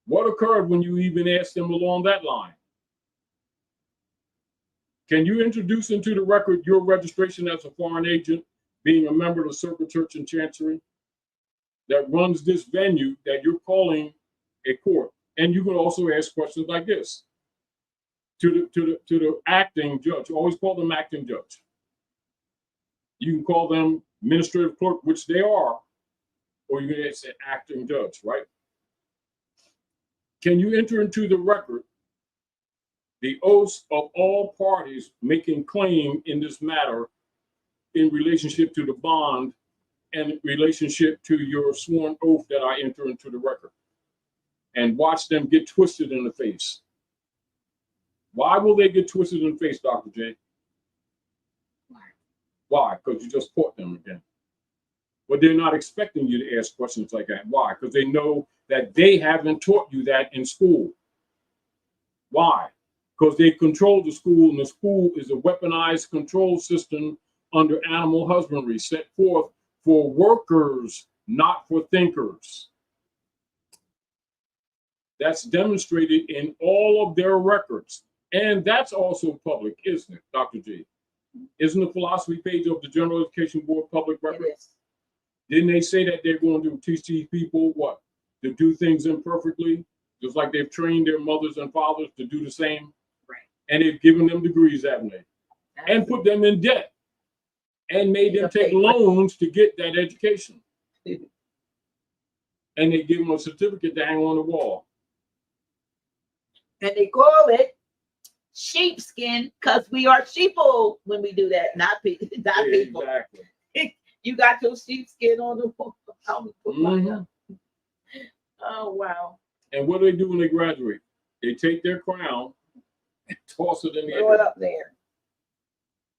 What occurred when you even asked them along that line? Can you introduce into the record your registration as a foreign agent, being a member of the Circle Church and Chancery that runs this venue that you're calling a court? And you can also ask questions like this to the acting judge. Always call them acting judge. You can call them administrative clerk, which they are, or you can say acting judge, right? Can you enter into the record the oaths of all parties making claim in this matter in relationship to the bond and in relationship to your sworn oath that I enter into the record. And watch them get twisted in the face. Why will they get twisted in the face, Dr. J? Why? Because you just caught them again. But they're not expecting you to ask questions like that. Why? Because they know that they haven't taught you that in school. Why? Because they control the school, and the school is a weaponized control system under animal husbandry set forth for workers, not for thinkers. That's demonstrated in all of their records. And that's also public, isn't it, Dr. G? Isn't the philosophy page of the General Education Board public record? It is. Didn't they say that they're going to teach these people what? To do things imperfectly, just like they've trained their mothers and fathers to do the same? Right. And they've given them degrees, haven't they? And put them in debt and made them take loans to get that education. And they give them a certificate to hang on the wall. And they call it sheepskin because we are sheeple when we do that, not people. Exactly. You got your sheepskin on the wall. Oh, wow. And what do they do when they graduate? They take their crown and toss it in the air. Throw it up there.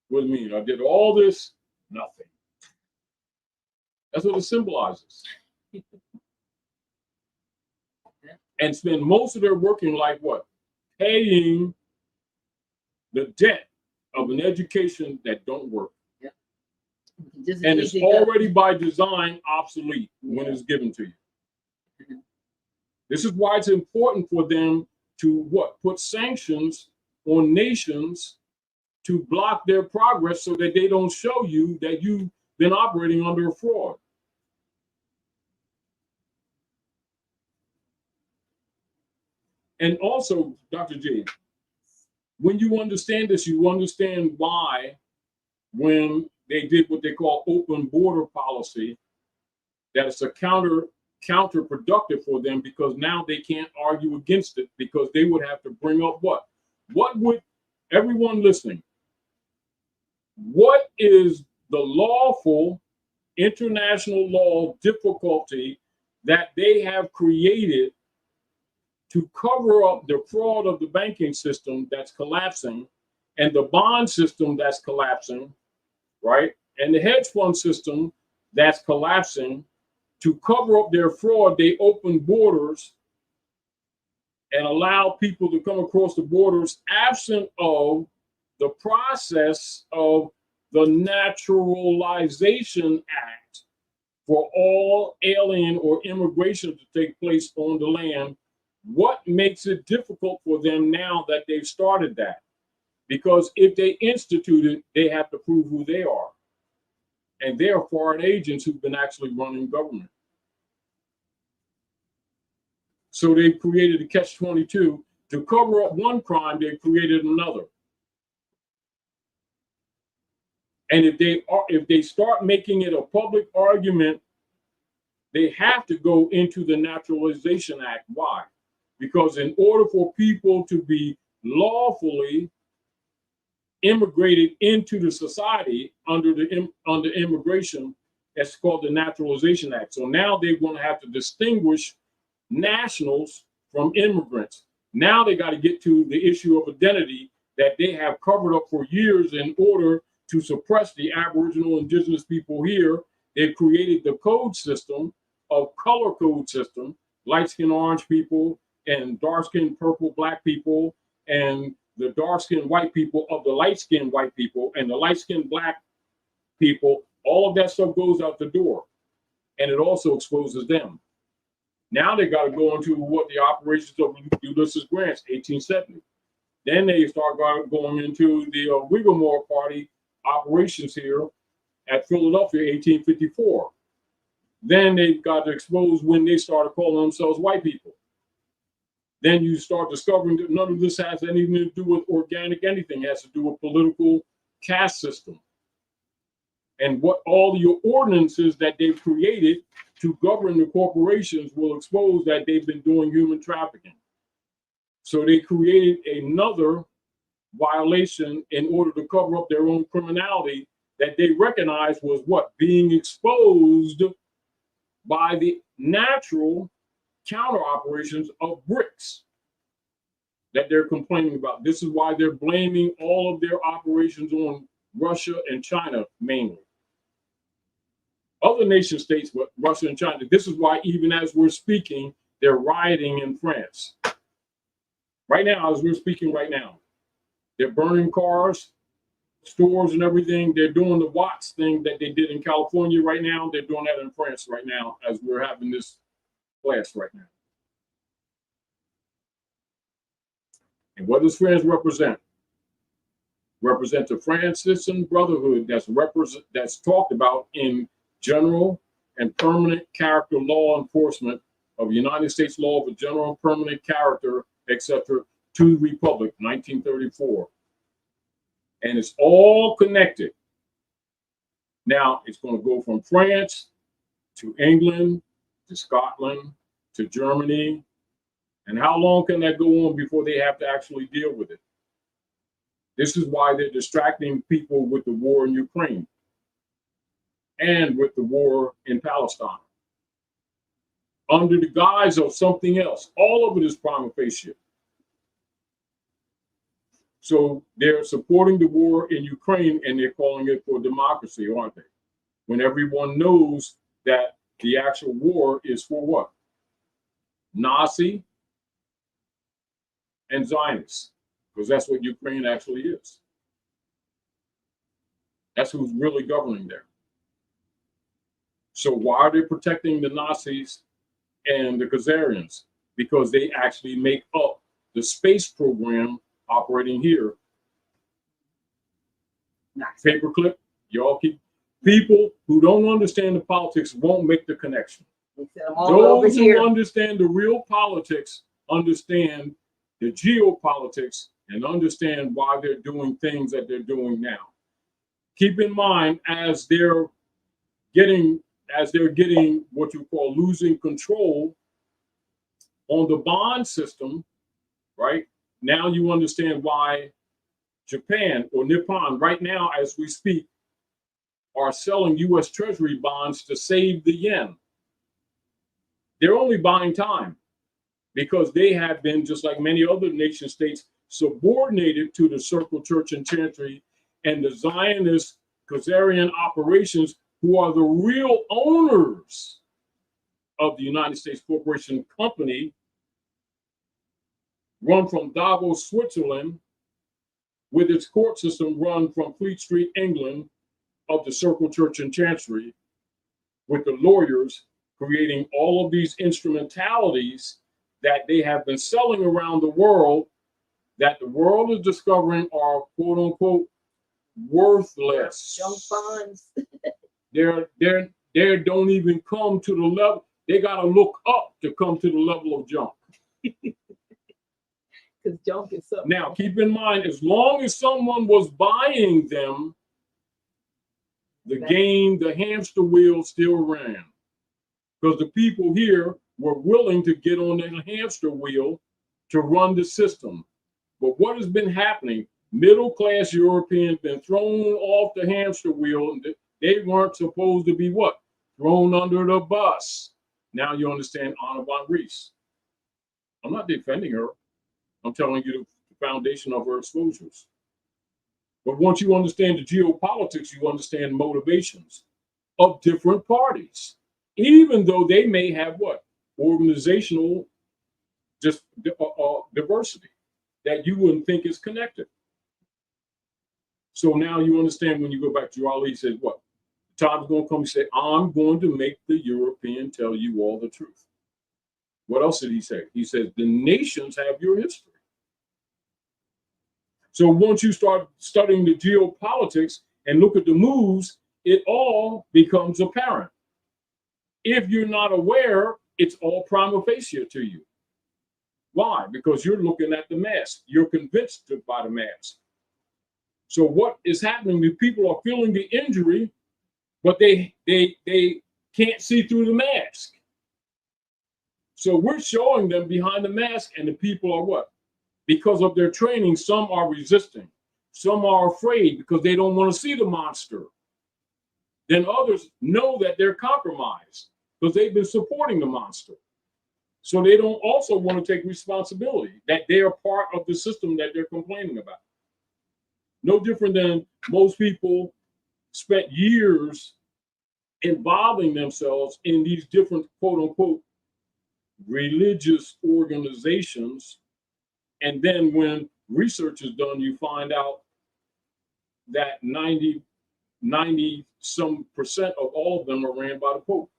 What do you mean? I did all this, nothing. That's what it symbolizes. And spend most of their working life what? Paying the debt of an education that don't work. Yep. And it's already by design obsolete when it's given to you. This is why it's important for them to what? Put sanctions on nations to block their progress so that they don't show you that you've been operating under a fraud. And also, Dr. J, when you understand this, you understand why when they did what they call open border policy, that it's a counterproductive for them, because now they can't argue against it, because they would have to bring up what? What would everyone listening? What is the lawful international law difficulty that they have created to cover up the fraud of the banking system that's collapsing and the bond system that's collapsing, right? And the hedge fund system that's collapsing? To cover up their fraud, they open borders and allow people to come across the borders absent of the process of the Naturalization Act for all alien or immigration to take place on the land. What makes it difficult for them now that they've started that? Because if they institute it, they have to prove who they are. And they are foreign agents who've been actually running government. So they've created a catch-22. To cover up one crime, they've created another. And if they start making it a public argument, they have to go into the Naturalization Act. Why? Because in order for people to be lawfully immigrated into the society under immigration, that's called the Naturalization Act. So now they're going to have to distinguish nationals from immigrants. Now they got to get to the issue of identity that they have covered up for years in order to suppress the Aboriginal indigenous people here. They've created the code system of color code system, light-skinned orange people and dark-skinned purple black people, and the dark-skinned white people of the light-skinned white people and the light-skinned black people. All of that stuff goes out the door, and it also exposes them. Now they got to go into what the operations of Ulysses Grant's 1870. Then they start going into the Whiggamore Party operations here at Philadelphia, 1854. Then they got to expose when they started calling themselves white people. Then you start discovering that none of this has anything to do with organic anything. It has to do with political caste system. And what all your ordinances that they've created to govern the corporations will expose that they've been doing human trafficking. So they created another violation in order to cover up their own criminality that they recognized was what? Being exposed by the natural counter operations of BRICS that they're complaining about. This is why they're blaming all of their operations on Russia and China mainly. Other nation states, but Russia and China. This is why even as we're speaking, they're rioting in France. Right now, as we're speaking right now, they're burning cars, stores and everything. They're doing the Watts thing that they did in California right now. They're doing that in France right now as we're having this class right now. And what does France represent? Represent the Franciscan Brotherhood that's talked about in general and permanent character law enforcement of United States law of a general and permanent character, etc., to the Republic, 1934. And it's all connected. Now it's going to go from France to England to Scotland to Germany. And how long can that go on before they have to actually deal with it? This is why they're distracting people with the war in Ukraine and with the war in Palestine under the guise of something else. All of it is prima facie. So they're supporting the war in Ukraine and they're calling it for democracy, aren't they? When everyone knows that the actual war is for what? Nazi and Zionists, because that's what Ukraine actually is. That's who's really governing there. So why are they protecting the Nazis and the Khazarians? Because they actually make up the space program operating here. Nice. Paperclip, y'all keep. People who don't understand the politics won't make the connection. Those who understand the real politics understand the geopolitics and understand why they're doing things that they're doing now. Keep in mind, as they're getting what you call losing control on the bond system, right? Now you understand why Japan or Nippon right now, as we speak, are selling U.S. Treasury bonds to save the yen. They're only buying time because they have been, just like many other nation states, subordinated to the Circle Church and Chancery and the Zionist Khazarian operations, who are the real owners of the United States Corporation Company, run from Davos, Switzerland, with its court system run from Fleet Street, England, of the Circle Church and Chancery, with the lawyers creating all of these instrumentalities that they have been selling around the world, that the world is discovering are quote unquote worthless. Junk bonds. They don't even come to the level. They got to look up to come to the level of junk. Because junk is something. Now, keep in mind, as long as someone was buying them, the game, the hamster wheel still ran. Because the people here were willing to get on the hamster wheel to run the system. But what has been happening? Middle-class Europeans been thrown off the hamster wheel, and they weren't supposed to be what? Thrown under the bus. Now you understand Anna von Rees. I'm not defending her. I'm telling you the foundation of her exposures. But once you understand the geopolitics, you understand motivations of different parties, even though they may have what? Organizational just diversity that you wouldn't think is connected. So now you understand when you go back to Ali, he said, what? The time's going to come, he said, I'm going to make the European tell you all the truth. What else did he say? He said, the nations have your history. So once you start studying the geopolitics and look at the moves, it all becomes apparent. If you're not aware, it's all prima facie to you. Why? Because you're looking at the mask. You're convinced by the mask. So what is happening? The people are feeling the injury, but they can't see through the mask. So we're showing them behind the mask, and the people are what? Because of their training, some are resisting. Some are afraid because they don't want to see the monster. Then others know that they're compromised because they've been supporting the monster. So they don't also want to take responsibility that they are part of the system that they're complaining about. No different than most people spent years involving themselves in these different quote unquote religious organizations. And then when research is done, you find out that 90 some percent of all of them are ran by the Pope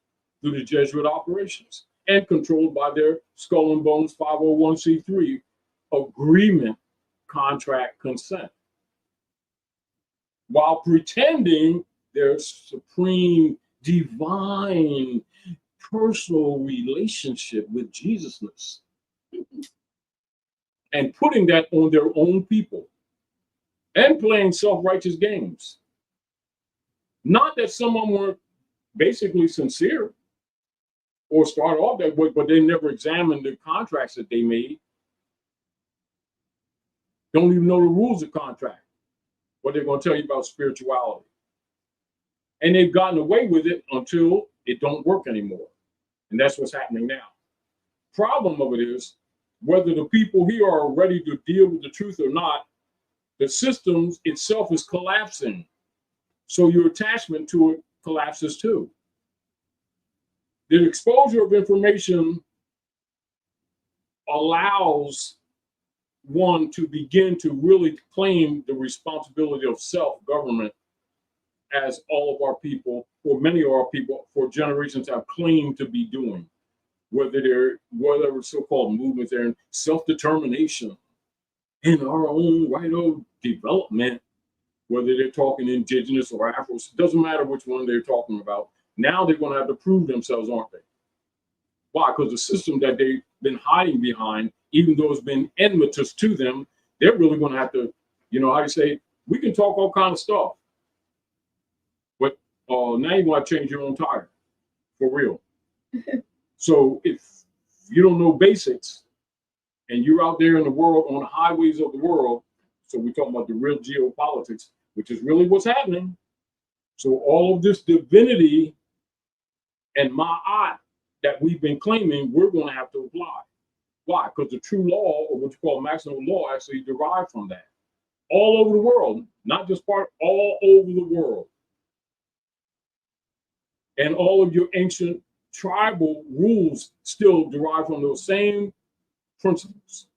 through the Jesuit operations and controlled by their skull and bones 501c3 agreement contract consent, while pretending their supreme divine personal relationship with Jesusness and putting that on their own people and playing self-righteous games. Not that some of them weren't basically sincere or start off that way, but they never examined the contracts that they made. Don't even know the rules of contract, what they're going to tell you about spirituality. And they've gotten away with it until it don't work anymore. And that's what's happening now. Problem of it is, whether the people here are ready to deal with the truth or not, the system itself is collapsing. So your attachment to it collapses too. The exposure of information allows one to begin to really claim the responsibility of self-government, as all of our people, or many of our people for generations have claimed to be doing, whether it's so-called movements there in self-determination in our own right of development, whether they're talking indigenous or Afro, it doesn't matter which one they're talking about. Now they're going to have to prove themselves, aren't they? Why? Because the system that they've been hiding behind, even though it's been enmity to them, they're really going to have to, you know, how you say, we can talk all kind of stuff, but now you're going to change your own tire, for real. So if you don't know basics and you're out there in the world, on the highways of the world, so we're talking about the real geopolitics, which is really what's happening. So all of this divinity and ma'at that we've been claiming, we're going to have to apply. Why? Because the true law, or what you call maximum law, actually derived from that. All over the world, not just all over the world. And all of your ancient tribal rules still derive from those same principles.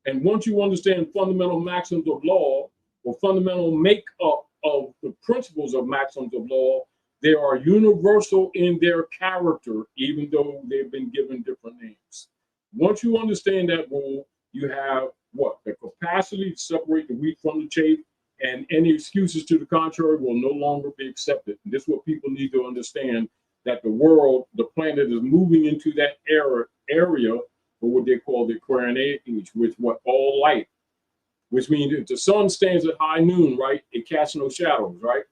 And once you understand fundamental maxims of law, or fundamental makeup of the principles of maxims of law, they are universal in their character, even though they've been given different names. Once you understand that rule, you have what? The capacity to separate the wheat from the chaff, and any excuses to the contrary will no longer be accepted. And this is what people need to understand, that the world, the planet is moving into that area for what they call the Aquarian age, which what all light, which means if the sun stands at high noon, right, it casts no shadows, right?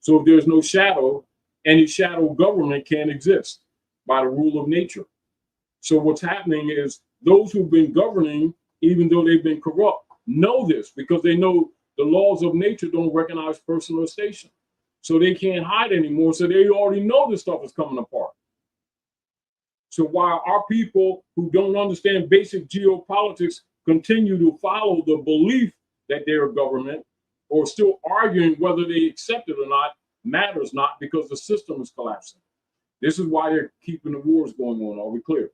So if there's no shadow, any shadow government can't exist by the rule of nature. So what's happening is those who've been governing, even though they've been corrupt, know this because they know the laws of nature don't recognize personal station. So they can't hide anymore. So they already know this stuff is coming apart. So while our people who don't understand basic geopolitics continue to follow the belief that they're a government, or still arguing whether they accept it or not, matters not, because the system is collapsing. This is why they're keeping the wars going on. Are we clear?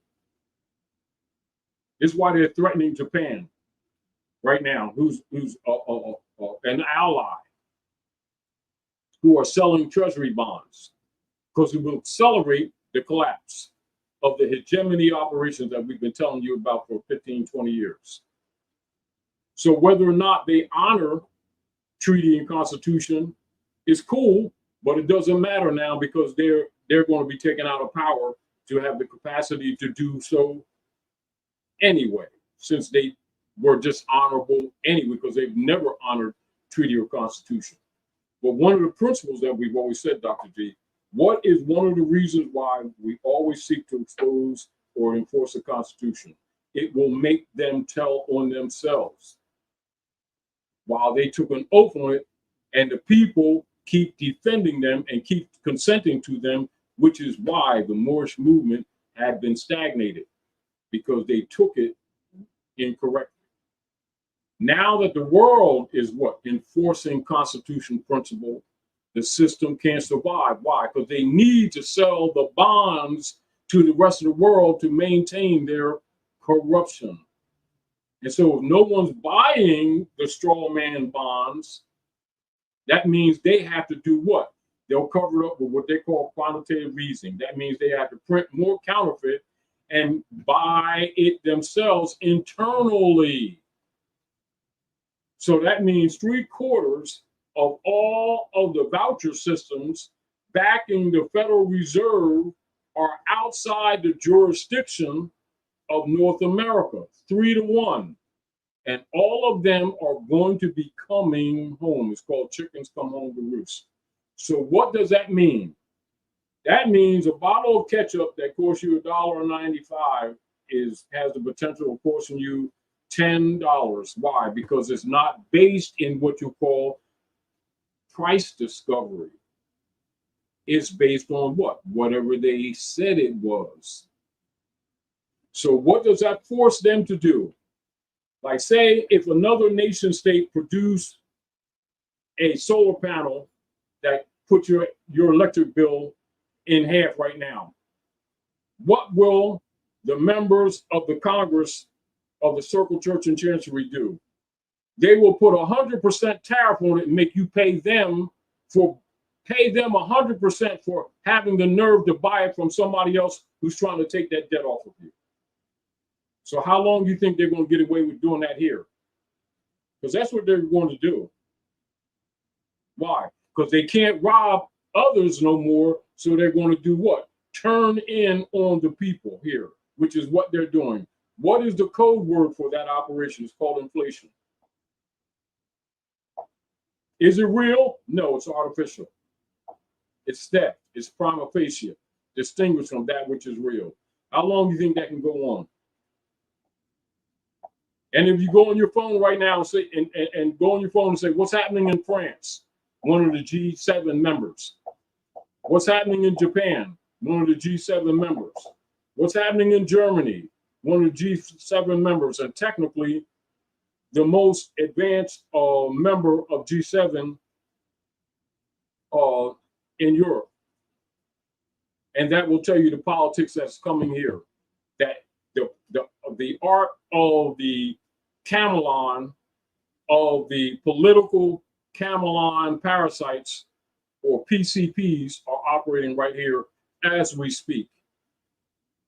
This is why they're threatening Japan right now, who's an ally, who are selling treasury bonds, because it will accelerate the collapse of the hegemony operations that we've been telling you about for 15, 20 years. So whether or not they honor treaty and constitution is cool, but it doesn't matter now, because they're going to be taken out of power to have the capacity to do so anyway, since they were dishonorable anyway, because they've never honored treaty or constitution. But one of the principles that we've always said, Dr. G, what is one of the reasons why we always seek to expose or enforce the Constitution? it will make them tell on themselves. While they took an oath on it, and the people keep defending them and keep consenting to them, which is why the Moorish movement had been stagnated, because they took it incorrectly. Now that the world is enforcing constitutional principle, the system can't survive. Why? Because they need to sell the bonds to the rest of the world to maintain their corruption. And so if no one's buying the straw man bonds, that means they have to do what? They'll cover it up with what they call quantitative easing. That means they have to print more counterfeit and buy it themselves internally. So that means 3/4 of all of the voucher systems backing the Federal Reserve are outside the jurisdiction of North America, 3-1. And all of them are going to be coming home. It's called chickens come home to roost. So what does that mean? That means a bottle of ketchup that costs you $1.95 has the potential of costing you $10. Why? Because it's not based in what you call price discovery. It's based on what? Whatever they said it was. So what does that force them to do? Like, say, if another nation state produced a solar panel that put your electric bill in half right now, what will the members of the Congress of the Circle Church and Chancery do? They will put 100% tariff on it and make you pay them 100% for having the nerve to buy it from somebody else who's trying to take that debt off of you. So how long do you think they're going to get away with doing that here? Because that's what they're going to do. Why? Because they can't rob others no more, so they're going to do what? Turn in on the people here, which is what they're doing. What is the code word for that operation? It's called inflation. Is it real? No, it's artificial. It's theft. It's prima facie, distinguished from that which is real. How long do you think that can go on? And if you go on your phone right now and say, and go on your phone and say, what's happening in France? One of the G7 members. What's happening in Japan? One of the G7 members. What's happening in Germany? One of the G7 members. And technically, the most advanced member of G7 in Europe. And that will tell you the politics that's coming here. That the art of the camelon, of the political camelon parasites or PCPs are operating right here as we speak.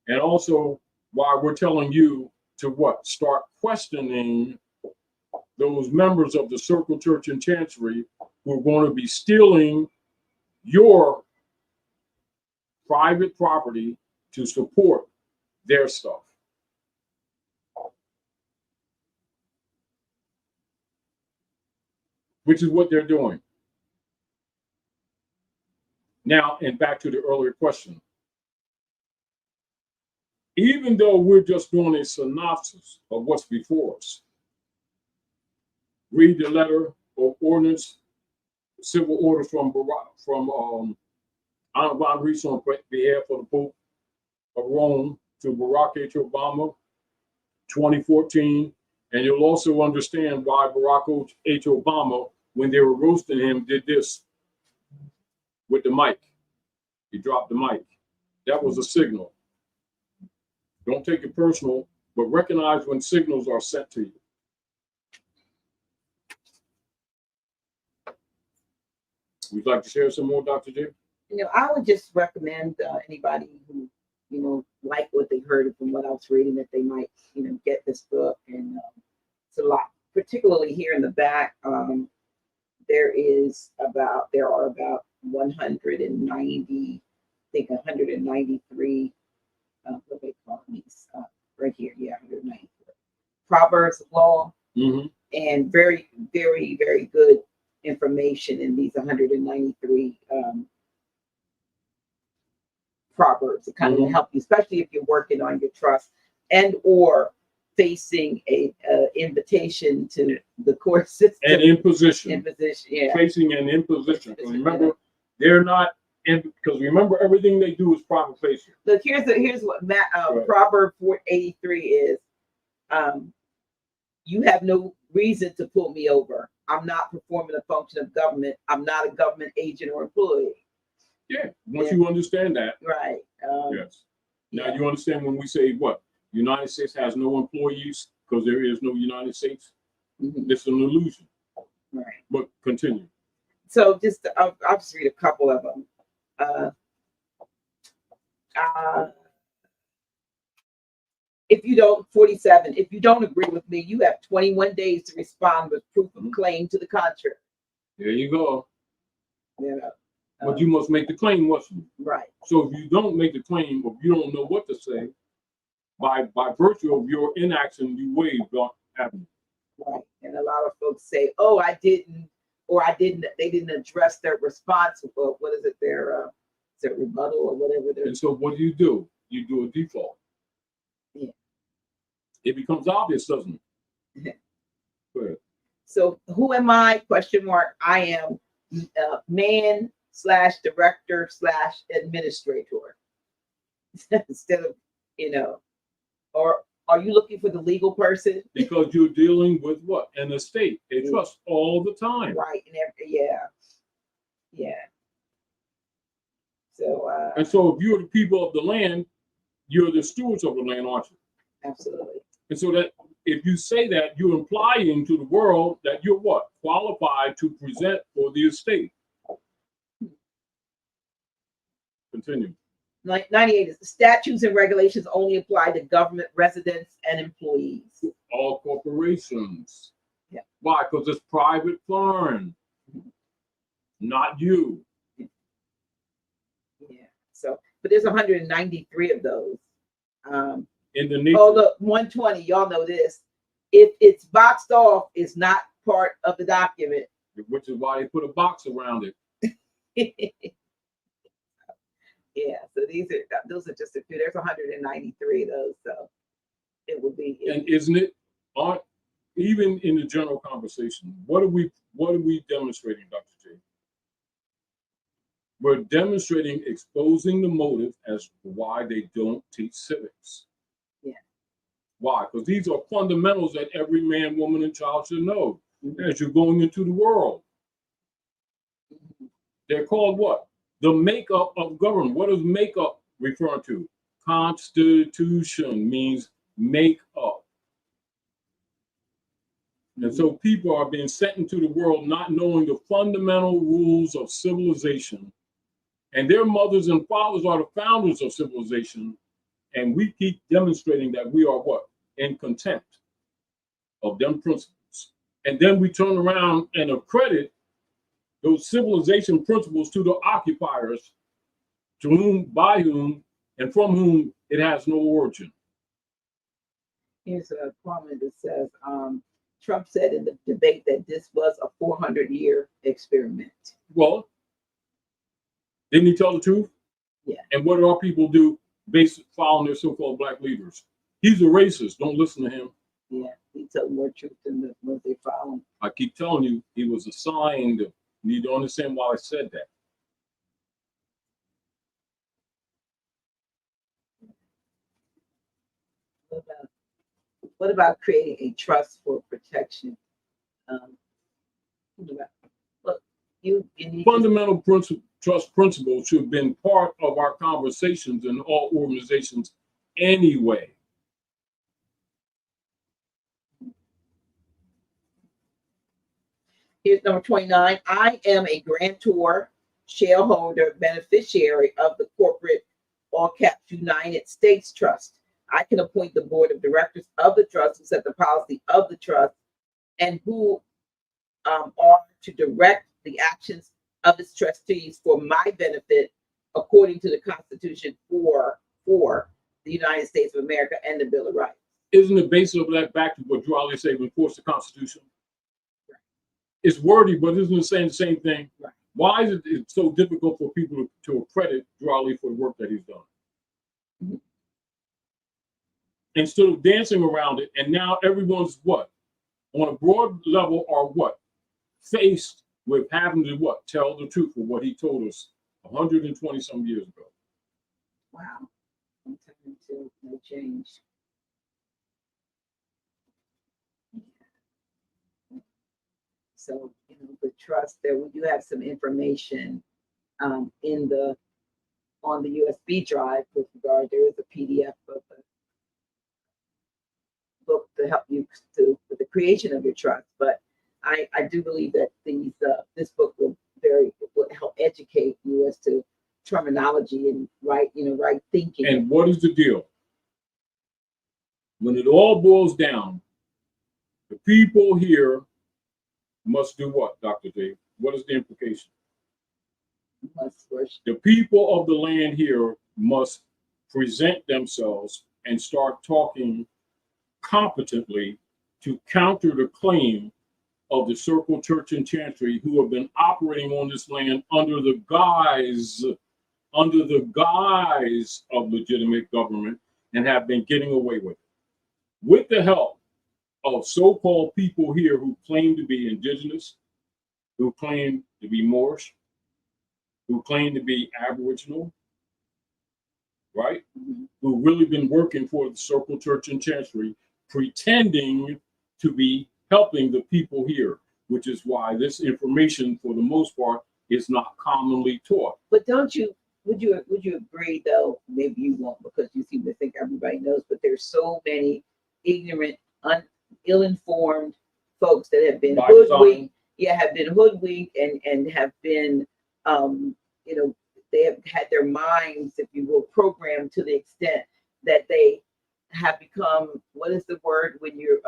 And also why we're telling you to what? Start questioning those members of the Circle Church and Chancery who are going to be stealing your private property to support their stuff. Which is what they're doing. Now, and back to the earlier question. Even though we're just doing a synopsis of what's before us, read the letter of ordinance, civil orders from Honorable Reese on behalf of the Pope of Rome to Barack H. Obama, 2014. And you'll also understand why Barack H. Obama, when they were roasting him, did this with the mic. He dropped the mic. That was a signal. Don't take it personal, but recognize when signals are sent to you. Would you like to share some more, Dr. J? I would just recommend anybody who, like what they heard from what I was reading, that they might, get this book. And it's a lot, particularly here in the back. There are about 193, what they call these, right here, 193 Proverbs of law, and very, very, very good information in these 193 Proverbs to kind of help you, especially if you're working on your trust and or facing a invitation to the court system. And imposition. Imposition, yeah. Facing an imposition. So remember, they're not because remember everything they do is provocation. Look, here's what Right. Proverb 483 is. You have no reason to pull me over. I'm not performing a function of government. I'm not a government agent or employee. Yeah. Once you understand that. Right. Yes. Now you understand when we say what? United States has no employees because there is no United States. It's an illusion. Right. But continue. So just I'll just read a couple of them. If you don't, 47, if you don't agree with me, you have 21 days to respond with proof of claim to the contrary. There you go. You know, But you must make the claim, must you? right. So if you don't make the claim, or you don't know what to say, by virtue of your inaction, you waive don't have. Right. And a lot of folks say, oh, I didn't, or I didn't, they didn't address their response, or what is it, their rebuttal or whatever. And so what do? You do a default. Yeah. It becomes obvious, doesn't it? Go ahead. So who am I? Question mark. I am man/director/administrator. Instead of, or are you looking for the legal person? Because you're dealing with what? An estate, a trust all the time. Right. And yeah. So and so if you're the people of the land, you're the stewards of the land, aren't you? Absolutely. And so that if you say that, you're implying to the world that you're what? Qualified to present for the estate. Continue. 98 is the statutes and regulations only apply to government residents and employees. All corporations. Yeah. Why? Because it's private fund, not you. Yeah. So, but there's 193 of those. In the nature. Oh, look, 120. Y'all know this. If it's boxed off, it's not part of the document. Which is why they put a box around it. Yeah. So those are just a few. There's 193 of those. So it would be. And isn't it? Even in the general conversation, what are we demonstrating, Dr. J? We're demonstrating exposing the motive as to why they don't teach civics. Yeah. Why? Because these are fundamentals that every man, woman, and child should know as you're going into the world. They're called what? The makeup of government. What does makeup refer to? Constitution means make up. And so people are being sent into the world not knowing the fundamental rules of civilization. And their mothers and fathers are the founders of civilization. And we keep demonstrating that we are what? In contempt of them principles. And then we turn around and accredit those civilization principles to the occupiers, to whom, by whom, and from whom it has no origin. Here's a comment that says, Trump said in the debate that this was a 400-year experiment. Well, didn't he tell the truth? Yeah. And what do our people do based following their so-called black leaders? He's a racist. Don't listen to him. Yeah, he told more truth than what they follow. I keep telling you, he was assigned. You need to understand why I said that. What about creating a trust for protection? Look, you need fundamental trust principles should have been part of our conversations in all organizations anyway. Here's number 29. I am a grantor, shareholder, beneficiary of the corporate, all caps, United States Trust. I can appoint the board of directors of the trust who set the policy of the trust and who are to direct the actions of its trustees for my benefit according to the Constitution for the United States of America and the Bill of Rights. Isn't the basis of that back to what Drew said, enforce the Constitution? Right. It's wordy, but isn't it saying the same thing? Right. Why is it so difficult for people to accredit Drew for the work that he's done? instead of dancing around it. And now everyone's what? On a broad level are what? Faced with having to what? Tell the truth of what he told us 120 some years ago. Wow. From time to no change. So, the trust that we do have some information in the on the USB drive with regard. There is a PDF of the book to help you with the creation of your trust. But I do believe that this book will help educate you as to terminology and right thinking. And what is the deal? When it all boils down, the people here must do what, Dr. J? What is the implication? Must worship. The people of the land here must present themselves and start talking competently to counter the claim of the Circle Church and Chancery, who have been operating on this land under the guise of legitimate government and have been getting away with it. With the help of so-called people here who claim to be indigenous, who claim to be Moorish, who claim to be Aboriginal, right? Mm-hmm. Who really been working for the Circle Church and Chancery, pretending to be helping the people here, which is why this information, for the most part, is not commonly taught. But would you agree, though? Maybe you won't, because you seem to think everybody knows, but there's so many ignorant, ill-informed folks that have been hoodwinked, and have been, they have had their minds, if you will, programmed to the extent that they have become, what is the word when you're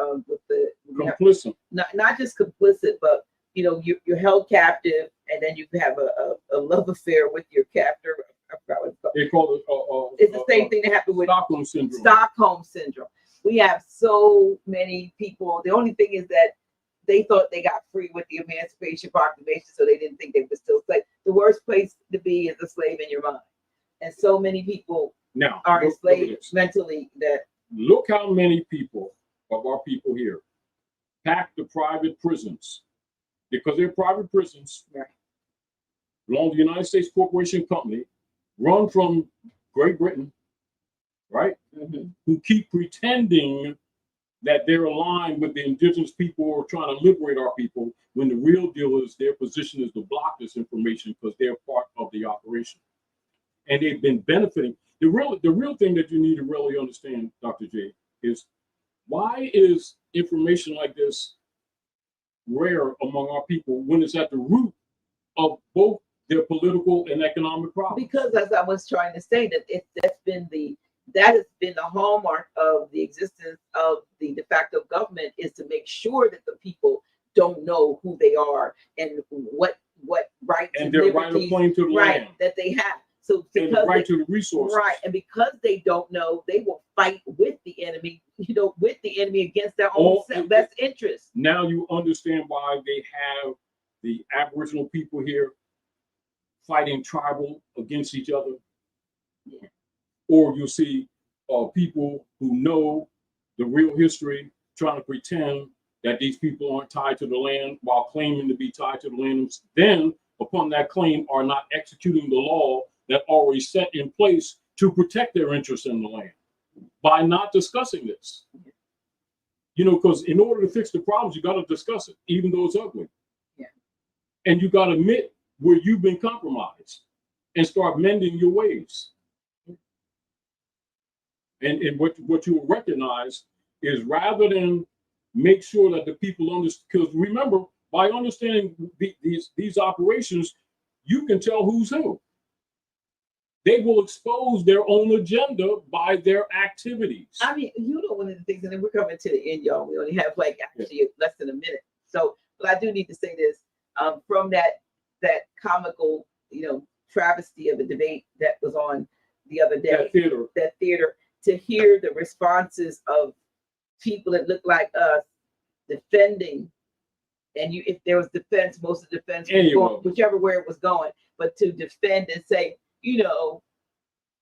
Complicit. Not just complicit, but you're held captive, and then you have a love affair with your captor. I forgot what it's called. They call it it's the same thing that happened with Stockholm syndrome. Stockholm syndrome. We have so many people. The only thing is that they thought they got free with the Emancipation Proclamation, so they didn't think they were still slaves. The worst place to be is a slave in your mind, and so many people now are enslaved mentally. That look how many people of our people here pack the private prisons, because they're private prisons, right, belong to the United States Corporation Company, run from Great Britain, right? Mm-hmm. Who keep pretending that they're aligned with the indigenous people who are trying to liberate our people, when the real deal is their position is to block this information because they're part of the operation. And they've been benefiting. The real thing that you need to really understand, Dr. J, is why is information like this rare among our people when it's at the root of both their political and economic problems? Because, as I was trying to say, that has been the hallmark of the existence of the de facto government, is to make sure that the people don't know who they are and what rights and their right of claim to the land that they have. So and the right to the resources. Right, and because they don't know, they will fight with the enemy, against their own best interest. Now you understand why they have the Aboriginal people here fighting tribal against each other. Yeah. Or you see people who know the real history trying to pretend that these people aren't tied to the land while claiming to be tied to the land. Then, upon that claim, are not executing the law that already set in place to protect their interests in the land by not discussing this. Because in order to fix the problems, you got to discuss it, even though it's ugly. Yeah. And you got to admit where you've been compromised and start mending your ways. And what you will recognize is, rather than make sure that the people understand, because remember, by understanding these operations, you can tell who's who. They will expose their own agenda by their activities. I mean, one of the things, and then we're coming to the end, y'all. We only have less than a minute. So, but I do need to say this, from that comical, travesty of a debate that was on the other day. That theater. To hear the responses of people that look like us defending, and if there was defense, most of the defense was going, whichever way it was going, but to defend and say,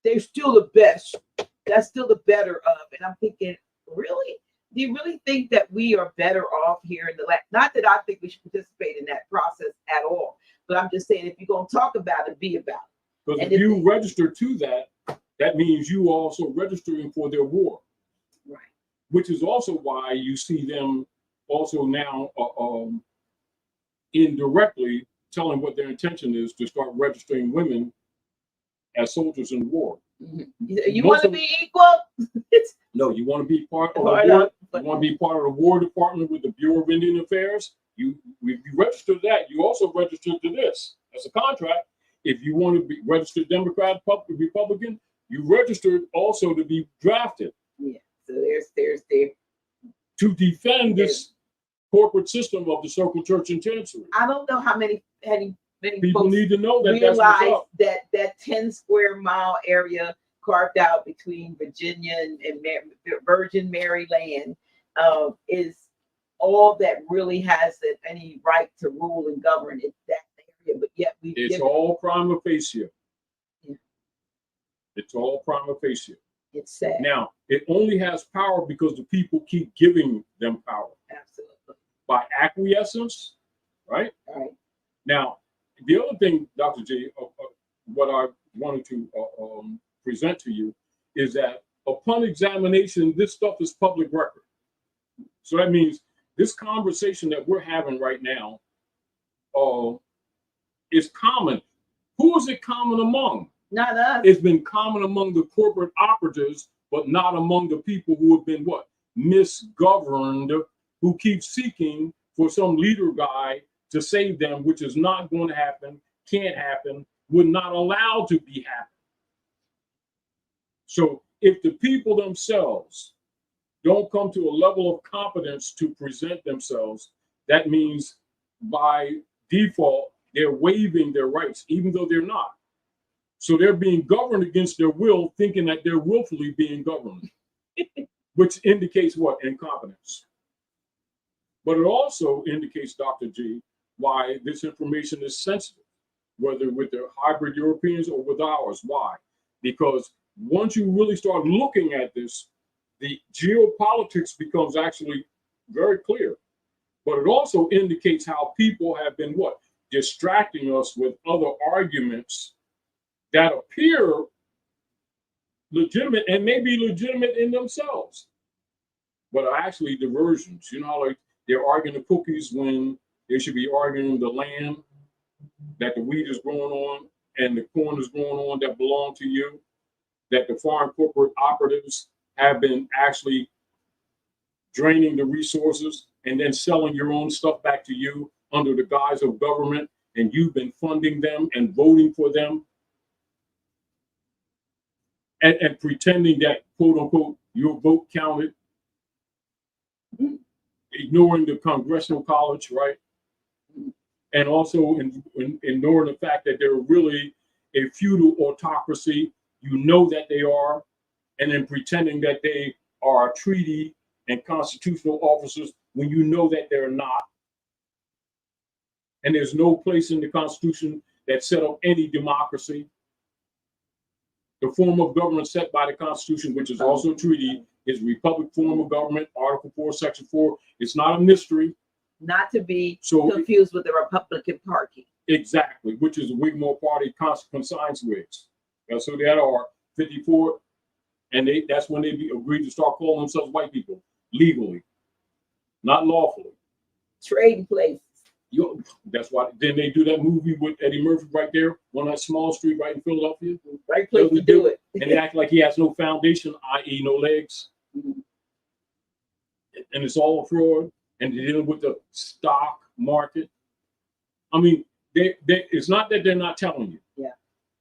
they're still the best. That's still the better of. And I'm thinking, really? Do you really think that we are better off here in the last? Not that I think we should participate in that process at all, but I'm just saying if you're going to talk about it, be about it. Because if you register to that, that means you also registering for their war. Right. Which is also why you see them also now indirectly telling what their intention is to start registering women as soldiers in war. Mm-hmm. You want to be equal? No, you want to be part of the war. You want to be part of the War Department with the Bureau of Indian Affairs. If you register that, you also register to this as a contract. If you want to be registered Democrat, Republican, you registered also to be drafted. Yeah. So there's there to defend this corporate system of the Circle Church and Chancery. I don't know how many people need to know that realize that 10 square mile area carved out between Virginia and Virgin Mary land is all that really has any right to rule and govern it, that area. But yet it's all prima facie. Yeah. It's all prima facie. It's sad. Now, it only has power because the people keep giving them power. Absolutely. By acquiescence, right? Right. Now, the other thing, Dr. J, what I wanted to present to you is that upon examination, this stuff is public record. So that means this conversation that we're having right now is common. Who is it common among? Not us. It's been common among the corporate operatives, but not among the people who have been what? Misgoverned, who keep seeking for some leader guy to save them, which is not going to happen, can't happen, would not allow to be happen. So if the people themselves don't come to a level of competence to present themselves, that means by default, they're waiving their rights, even though they're not. So they're being governed against their will, thinking that they're willfully being governed, which indicates what? Incompetence. But it also indicates, Dr. G, why this information is sensitive, whether with the hybrid Europeans or with ours. Why? Because once you really start looking at this, the geopolitics becomes actually very clear. But it also indicates how people have been what? Distracting us with other arguments that appear legitimate and may be legitimate in themselves, but are actually diversions. You know, like they're arguing the cookies when they should be arguing the land that the wheat is growing on and the corn is growing on that belong to you, that the foreign corporate operatives have been actually draining the resources and then selling your own stuff back to you under the guise of government, and you've been funding them and voting for them. And pretending that, quote unquote, your vote counted, ignoring the Congressional College, right? And also ignoring the fact that they're really a feudal autocracy. You know that they are, and then pretending that they are treaty and constitutional officers when you know that they're not. And there's no place in the Constitution that set up any democracy. The form of government set by the Constitution, which is also a treaty, is republic form of government, Article 4, Section 4. It's not a mystery. Not to be confused with the Republican Party. Exactly, which is a Whigmore Party consigns Whigs. That's who they are, 54. And that's when they agreed to start calling themselves white people, legally, not lawfully. Trading places. That's why then they do that movie with Eddie Murphy right there on that small street right in Philadelphia. Right place to do it. And they act like he has no foundation, i.e. no legs. Mm-hmm. And it's all fraud. And they're dealing with the stock market. I mean, it's not that they're not telling you. Yeah.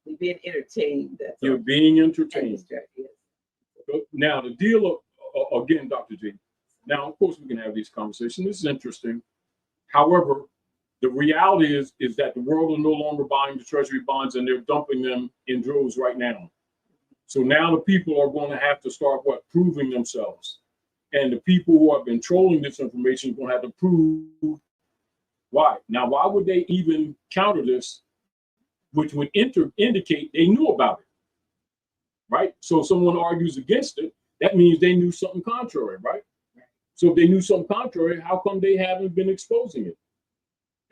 You're being entertained. You're being entertained. Now, the deal, again, Dr. G, now, of course, we can have these conversations. This is interesting. However, the reality is that the world is no longer buying the treasury bonds and they're dumping them in droves right now. So now the people are going to have to start proving themselves. And the people who have been trolling this information are going to have to prove why. Now, why would they even counter this, which would indicate they knew about it? right? So if someone argues against it, that means they knew something contrary, right? So if they knew something contrary, how come they haven't been exposing it?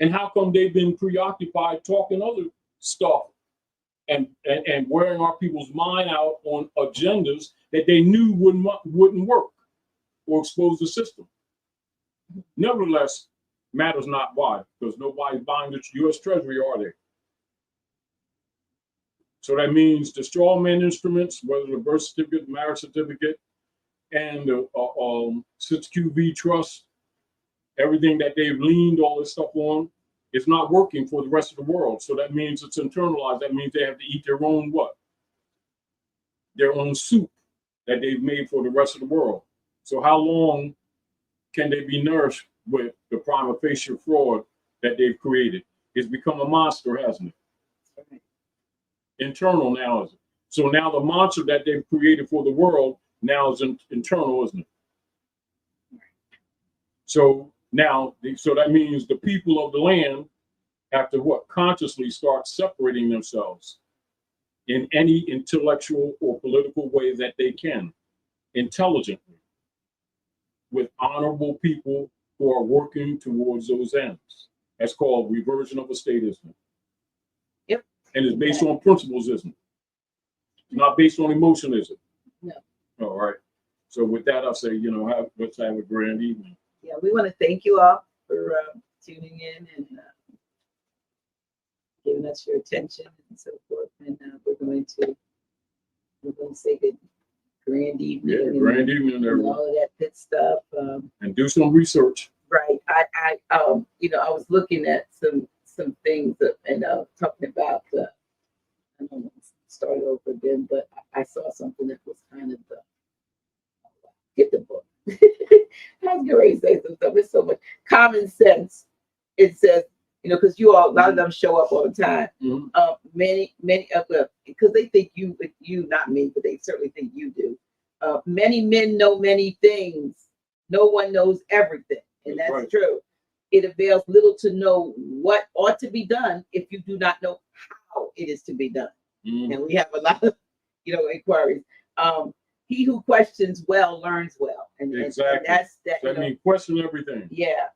And how come they've been preoccupied talking other stuff and wearing our people's mind out on agendas that they knew wouldn't work or expose the system? Nevertheless, matters not why, because nobody's buying the U.S. Treasury, are they? So that means the straw man instruments, whether the birth certificate, marriage certificate, and the QV trust, everything that they've leaned all this stuff on, it's not working for the rest of the world. So that means it's internalized. That means they have to eat their own what? Their own soup that they've made for the rest of the world. So how long can they be nourished with the prima facie fraud that they've created? It's become a monster, hasn't it? Internal now, isn't it? So now the monster that they've created for the world now is internal, isn't it? So now, so that means the people of the land have to what? Consciously start separating themselves in any intellectual or political way that they can, intelligently, with honorable people who are working towards those ends. That's called reversion of a state, isn't it? Yep. And it's based on principles, isn't it? It's not based on emotion, is it? No. All right. So with that, I'll say, let's have a grand evening. Yeah, we want to thank you all for tuning in and giving us your attention and so forth. And we're going to say good grand evening. Yeah, grand evening, and everyone. all of that good stuff. And do some research. Right. I was looking at some things and talking about. I don't want to start over again, but I saw something that was kind of get the book. I was going to say some stuff. It's so much common sense. It says, because a lot of them show up all the time. Many of them, because they think you, not me, but they certainly think you do. Many men know many things. No one knows everything, and that's right. True. It avails little to know what ought to be done if you do not know how it is to be done. And we have a lot of, inquiries. He who questions well learns well, and exactly. And that's that. That means question everything. Yeah.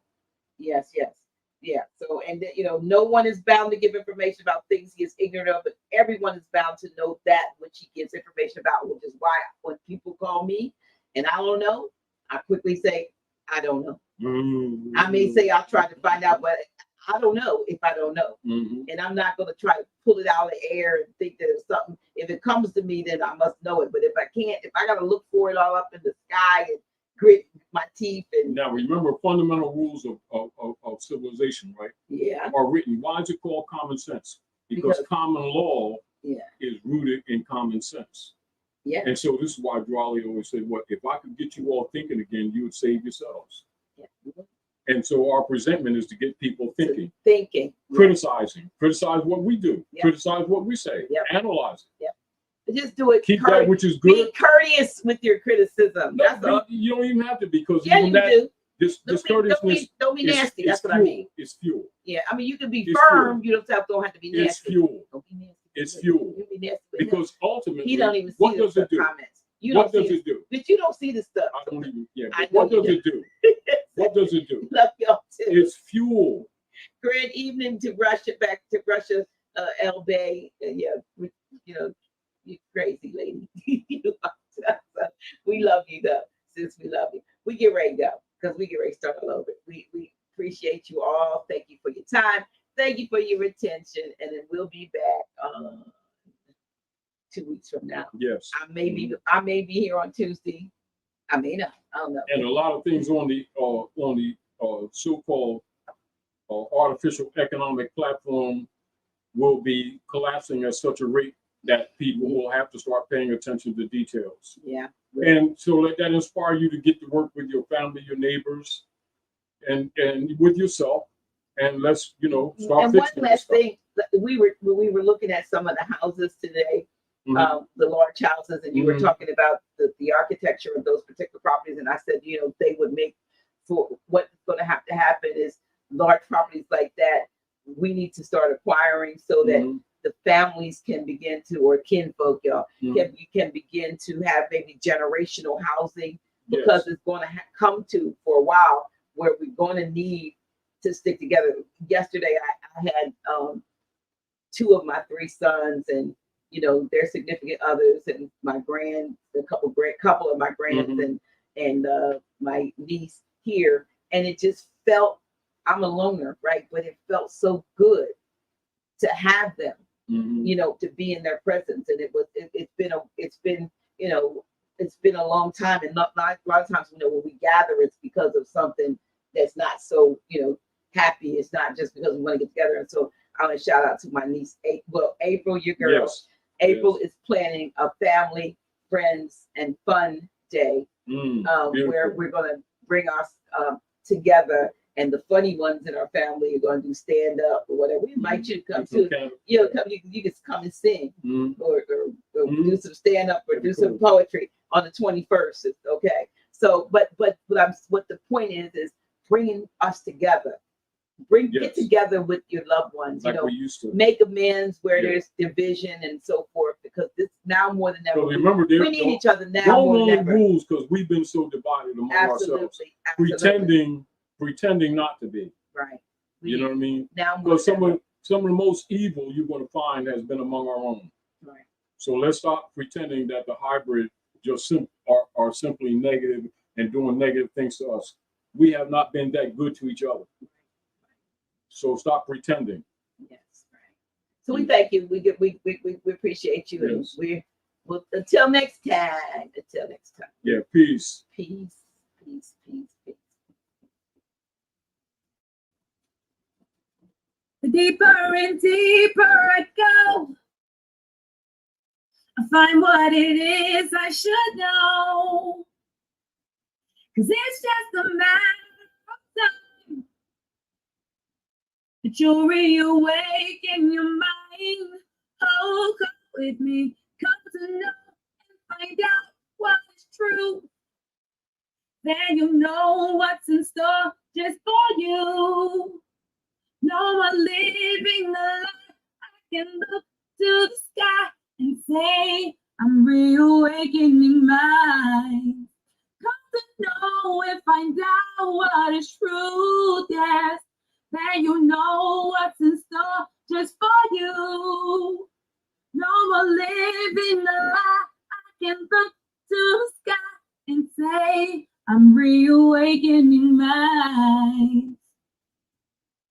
Yes. Yeah. So, and no one is bound to give information about things he is ignorant of, but everyone is bound to know that which he gives information about, which is why when people call me and I don't know, I quickly say, I don't know. I may say I'll try to find out, but I don't know if I don't know. And I'm not going to try to pull it out of the air and think that it's something. If it comes to me, then I must know it. But if I can't, if I got to look for it all up in the sky and grit my teeth and now remember fundamental rules of civilization, right? Yeah. Are written. Why is it called common sense? Because common law is rooted in common sense. Yeah. And so this is why Drawley always said, "What if I could get you all thinking again? You would save yourselves." Yeah. And so our presentment is to get people thinking, criticizing, criticize what we do, criticize what we say, analyze it. But just do it. Keep that which is good. Be courteous with your criticism. No, That's all. You don't even have to, because even that, do. This courteousness don't be nasty. That's what fuel. I mean. It's fuel. Yeah, I mean you can be firm. Fuel. You don't have to be nasty. It's fuel. Don't be nasty. It's fuel. You be nasty because ultimately, he don't even see what does it do? Comments. What does it do? But you don't see the stuff. I don't even. Yeah. What does it do? What does it do? Love y'all too. It's fuel. Grand evening to Russia. Back to Russia, El Bay. You crazy lady. We love you though. Since we love you, we get ready to go because we get ready to start all over. We appreciate you all. Thank you for your time. Thank you for your attention, and then we'll be back 2 weeks from now. Yes. I may be here on Tuesday. I may not. I don't know. And a lot of things on the so-called artificial economic platform will be collapsing at such a rate that people will have to start paying attention to details. Yeah. And so let that inspire you to get to work with your family, your neighbors, and with yourself. And let's, start and one fixing last stuff. thing, we were looking at some of the houses today, the large houses, and you were talking about the architecture of those particular properties. And I said, they would make, for what's going to have to happen is large properties like that, we need to start acquiring so that the families can begin to, or kinfolk, y'all, Mhm. you can begin to have maybe generational housing, because Yes. it's going to come to for a while where we're going to need to stick together. Yesterday, I had two of my three sons, and their significant others, and a couple of my grands, Mhm. and my niece here, and it just felt, I'm a loner, right? But it felt so good to have them, Mhm. to be in their presence, and it's been a long time, and not a lot of times, when we gather, it's because of something that's not so happy. It's not just because we want to get together. And so I want to shout out to my niece, April, your girl. Yes. April Yes. is planning a family, friends, and fun day, where Beautiful. we're going to bring us together, and the funny ones in our family are going to do stand up or whatever. We invite you to come too. You can come and sing, or do some stand up, or do some poetry on the 21st. Okay. So, but what the point is bringing us together. Get together with your loved ones. Like we used to. Make amends where there's division and so forth, because this now more than ever. So remember, we need each other now more than ever. Rules, because we've been so divided among ourselves. Pretending not to be. Right. You know what I mean? Now, because some of the most evil you're going to find has been among our own. Right. So let's stop pretending that the hybrid just are simply negative and doing negative things to us. We have not been that good to each other. So stop pretending. Yes, right. So we thank you. We appreciate you, yes. and until next time. Yeah, peace. Peace. The deeper and deeper I go, I find what it is I should know. 'Cause it's just a matter of time that you'll reawaken your mind. Oh, come with me, come to know and find out what is true. Then you'll know what's in store just for you. No more living the life I can look to the sky and say, I'm reawakening mine. Come to know and find out what is truth, yes. Then you know what's in store just for you. No more living the life I can look to the sky and say, I'm reawakening mine.